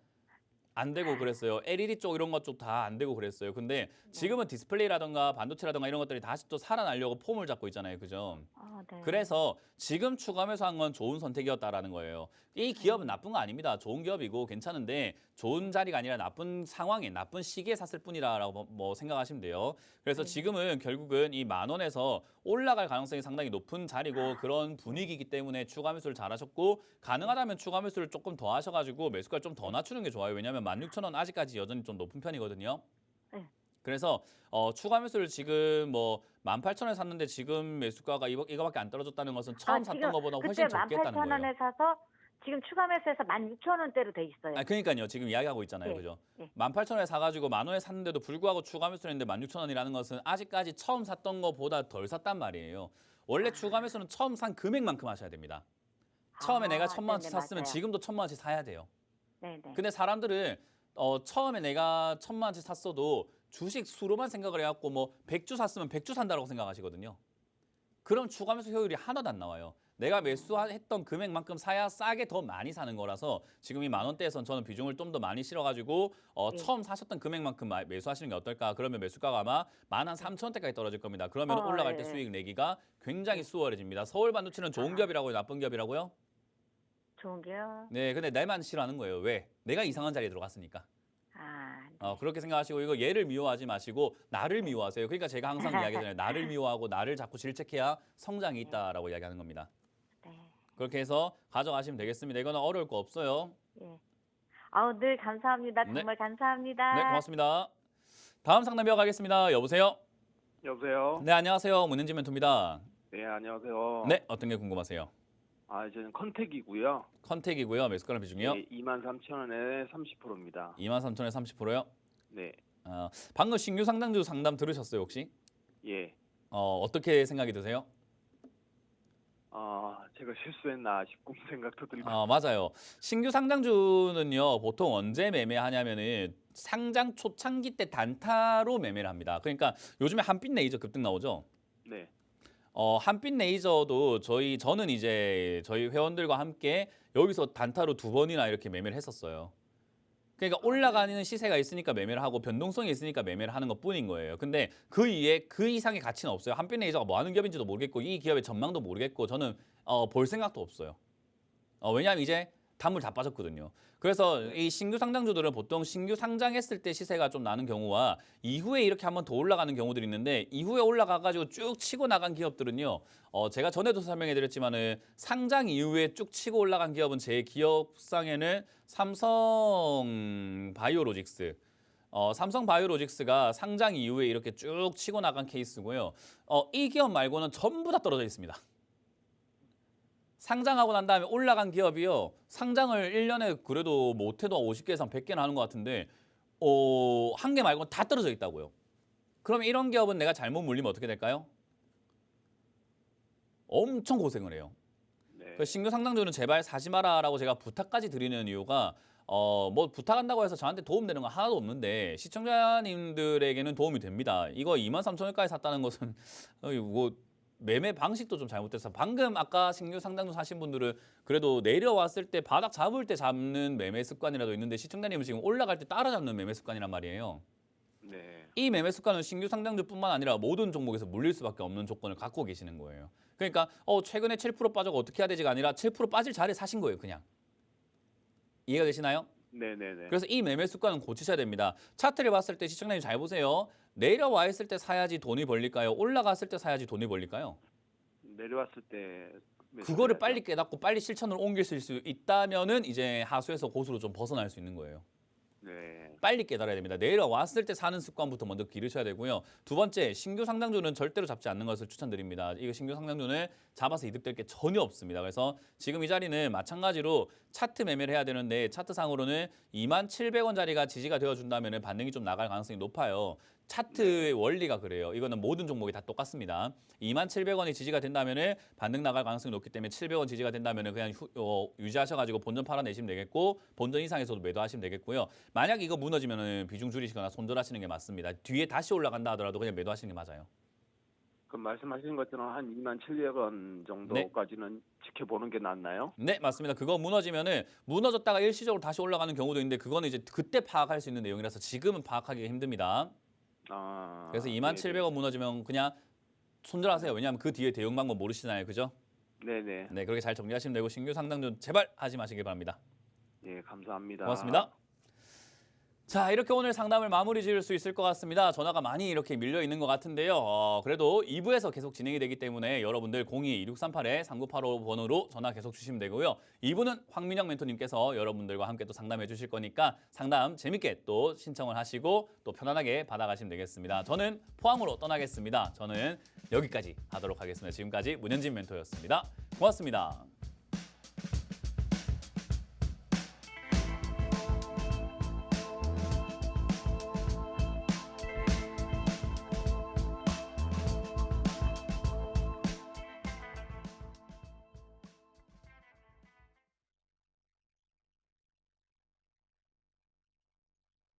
안 되고 그랬어요. LED 쪽 이런 것 쪽 다 안 되고 그랬어요. 근데 지금은 디스플레이라던가 반도체라던가 이런 것들이 다시 또 살아나려고 폼을 잡고 있잖아요. 그죠? 네. 그래서 지금 추가하면서 한 건 좋은 선택이었다라는 거예요. 이 기업은 나쁜 거 아닙니다. 좋은 기업이고 괜찮은데 좋은 자리가 아니라 나쁜 상황에 나쁜 시기에 샀을 뿐이라고 뭐 생각하시면 돼요. 그래서 지금은 결국은 이 10,000원에서 올라갈 가능성이 상당히 높은 자리고 그런 분위기이기 때문에 추가 매수를 잘하셨고 가능하다면 추가 매수를 조금 더 하셔가지고 매수가를 좀 더 낮추는 게 좋아요. 왜냐하면 16,000원 아직까지 여전히 좀 높은 편이거든요. 네. 그래서 추가 매수를 지금 뭐 18,000원에 샀는데 지금 매수가가 이거밖에 안 떨어졌다는 것은 처음 샀던 것보다 훨씬 적게 했다는 거예요. 그때 18,000원에 사서 지금 추가 매수해서 16,000원대로 돼 있어요. 아, 그러니까요. 지금 이야기하고 있잖아요. 네. 그죠? 네. 18,000원에 사가지고 10,000원에 샀는데도 불구하고 추가 매수를 했는데 16,000원이라는 것은 아직까지 처음 샀던 것보다 덜 샀단 말이에요. 원래 추가 매수는 처음 산 금액만큼 하셔야 됩니다. 처음에 내가 1,000만 원치 샀으면 맞아요. 지금도 1,000만 원치 사야 돼요. 네네. 근데 사람들은 처음에 내가 1,000만 원치 샀어도 주식 수로만 생각을 해갖고 뭐 100주 샀으면 100주 산다고 생각하시거든요. 그럼 추가 매수 효율이 하나도 안 나와요. 내가 매수했던 금액만큼 사야 싸게 더 많이 사는 거라서 지금 이 10,000원대에선 저는 비중을 좀 더 많이 실어가지고 처음 사셨던 금액만큼 매수하시는 게 어떨까? 그러면 매수가가 아마 13,000원대까지 떨어질 겁니다. 그러면 올라갈 때 예. 수익 내기가 굉장히 수월해집니다. 서울 반도체는 좋은 기업이라고요? 나쁜 기업이라고요? 좋은 게요. 네, 근데 내만 싫어하는 거예요. 왜? 내가 이상한 자리에 들어갔으니까. 네. 그렇게 생각하시고 이거 얘를 미워하지 마시고 나를 미워하세요. 그러니까 제가 항상 이야기하잖아요. 나를 미워하고 나를 자꾸 질책해야 성장이 있다라고 이야기하는 겁니다. 네. 그렇게 해서 가져가시면 되겠습니다. 이거는 어려울 거 없어요. 예. 늘 감사합니다. 네. 정말 감사합니다. 네, 고맙습니다. 다음 상담 이어가겠습니다. 여보세요? 여보세요. 네, 안녕하세요. 문현지 멘토입니다. 네, 안녕하세요. 네, 어떤 게 궁금하세요? 저는 컨택이고요. 컨택이고요. 매수가랑 비중이요? 네, 23,000원에 30%입니다. 23,000원에 30%요? 네, 방금 신규 상담주 상담 들으셨어요, 혹시? 예. 어떻게 생각이 드세요? 제가 실수했나 싶은 생각도 들고. 맞아요. 신규 상장주는요, 보통 언제 매매하냐면은 상장 초창기 때 단타로 매매를 합니다. 그러니까 요즘에 한빛 레이저 급등 나오죠. 네, 한빛 레이저도 저는 이제 저희 회원들과 함께 여기서 단타로 2번이나 이렇게 매매를 했었어요. 그러니까 올라가는 시세가 있으니까 매매를 하고 변동성이 있으니까 매매를 하는 것뿐인 거예요. 근데 그 이에 그 이상의 가치는 없어요. 한빛 레이저가 뭐 하는 기업인지도 모르겠고 이 기업의 전망도 모르겠고 저는 볼 생각도 없어요. 왜냐하면 이제 단물 다 빠졌거든요. 그래서 이 신규 상장주들은 보통 신규 상장했을 때 시세가 좀 나는 경우와 이후에 이렇게 한번 더 올라가는 경우들이 있는데 이후에 올라가가지고 쭉 치고 나간 기업들은요. 제가 전에도 설명해드렸지만은 상장 이후에 쭉 치고 올라간 기업은 제 기억상에는 삼성 바이오로직스. 삼성 바이오로직스가 상장 이후에 이렇게 쭉 치고 나간 케이스고요. 이 기업 말고는 전부 다 떨어져 있습니다. 상장하고 난 다음에 올라간 기업이요. 상장을 1년에 그래도 못해도 50개 이상 100개는 하는 것 같은데 한 개 말고는 다 떨어져 있다고요. 그러면 이런 기업은 내가 잘못 물리면 어떻게 될까요? 엄청 고생을 해요. 네. 그 신규 상장주는 제발 사지 마라라고 제가 부탁까지 드리는 이유가 뭐 부탁한다고 해서 저한테 도움되는 건 하나도 없는데 시청자님들에게는 도움이 됩니다. 이거 23,000원까지 샀다는 것은 뭐 매매 방식도 좀 잘못돼서 방금 아까 신규 상장주 사신 분들은 그래도 내려왔을 때 바닥 잡을 때 잡는 매매 습관이라도 있는데 시청자님은 지금 올라갈 때 따라잡는 매매 습관이란 말이에요. 네. 이 매매 습관은 신규 상장주뿐만 아니라 모든 종목에서 물릴 수밖에 없는 조건을 갖고 계시는 거예요. 그러니까 최근에 7% 빠져가 어떻게 해야 되지가 아니라 7% 빠질 자리에 사신 거예요, 그냥. 이해가 되시나요? 네네네. 그래서 이 매매 습관은 고치셔야 됩니다. 차트를 봤을 때 시청자님 잘 보세요. 내려와 있을 때 사야지 돈이 벌릴까요? 올라갔을 때 사야지 돈이 벌릴까요? 내려왔을 때 그거를 빨리 깨닫고 빨리 실천으로 옮길 수 있다면은 이제 하수에서 고수로 좀 벗어날 수 있는 거예요. 네. 빨리 깨달아야 됩니다. 내려왔을 때 사는 습관부터 먼저 기르셔야 되고요. 두 번째, 신규 상장주는 절대로 잡지 않는 것을 추천드립니다. 이거 신규 상장주는 잡아서 이득될 게 전혀 없습니다. 그래서 지금 이 자리는 마찬가지로 차트 매매를 해야 되는데 차트상으로는 27,000원짜리가 지지가 되어준다면 반등이 좀 나갈 가능성이 높아요. 차트의 원리가 그래요. 이거는 모든 종목이 다 똑같습니다. 27,000원이 지지가 된다면 반등 나갈 가능성이 높기 때문에 700원 지지가 된다면 그냥 유지하셔가지고 본전 팔아내시면 되겠고 본전 이상에서도 매도하시면 되겠고요. 만약 이거 무너지면 비중 줄이시거나 손절하시는 게 맞습니다. 뒤에 다시 올라간다 하더라도 그냥 매도하시는 게 맞아요. 그럼 말씀하신 것처럼 한 27,000원 정도까지는 지켜보는 게 낫나요? 네, 맞습니다. 그거 무너지면은 무너졌다가 일시적으로 다시 올라가는 경우도 있는데 그거는 이제 그때 파악할 수 있는 내용이라서 지금은 파악하기가 힘듭니다. 그래서 27,000원 무너지면 그냥 손절하세요. 왜냐하면 그 뒤에 대응 방법 모르시잖아요. 그죠? 네네. 네, 그렇게 잘 정리하시면 되고, 신규 상장주 제발 하지 마시길 바랍니다. 네, 감사합니다. 고맙습니다. 자, 이렇게 오늘 상담을 마무리 지을 수 있을 것 같습니다. 전화가 많이 이렇게 밀려 있는 것 같은데요. 그래도 2부에서 계속 진행이 되기 때문에 여러분들 02-2638-3985번으로 전화 계속 주시면 되고요. 2부는 황민영 멘토님께서 여러분들과 함께 또 상담해 주실 거니까 상담 재밌게 또 신청을 하시고 또 편안하게 받아가시면 되겠습니다. 저는 포항으로 떠나겠습니다. 저는 여기까지 하도록 하겠습니다. 지금까지 문현진 멘토였습니다. 고맙습니다.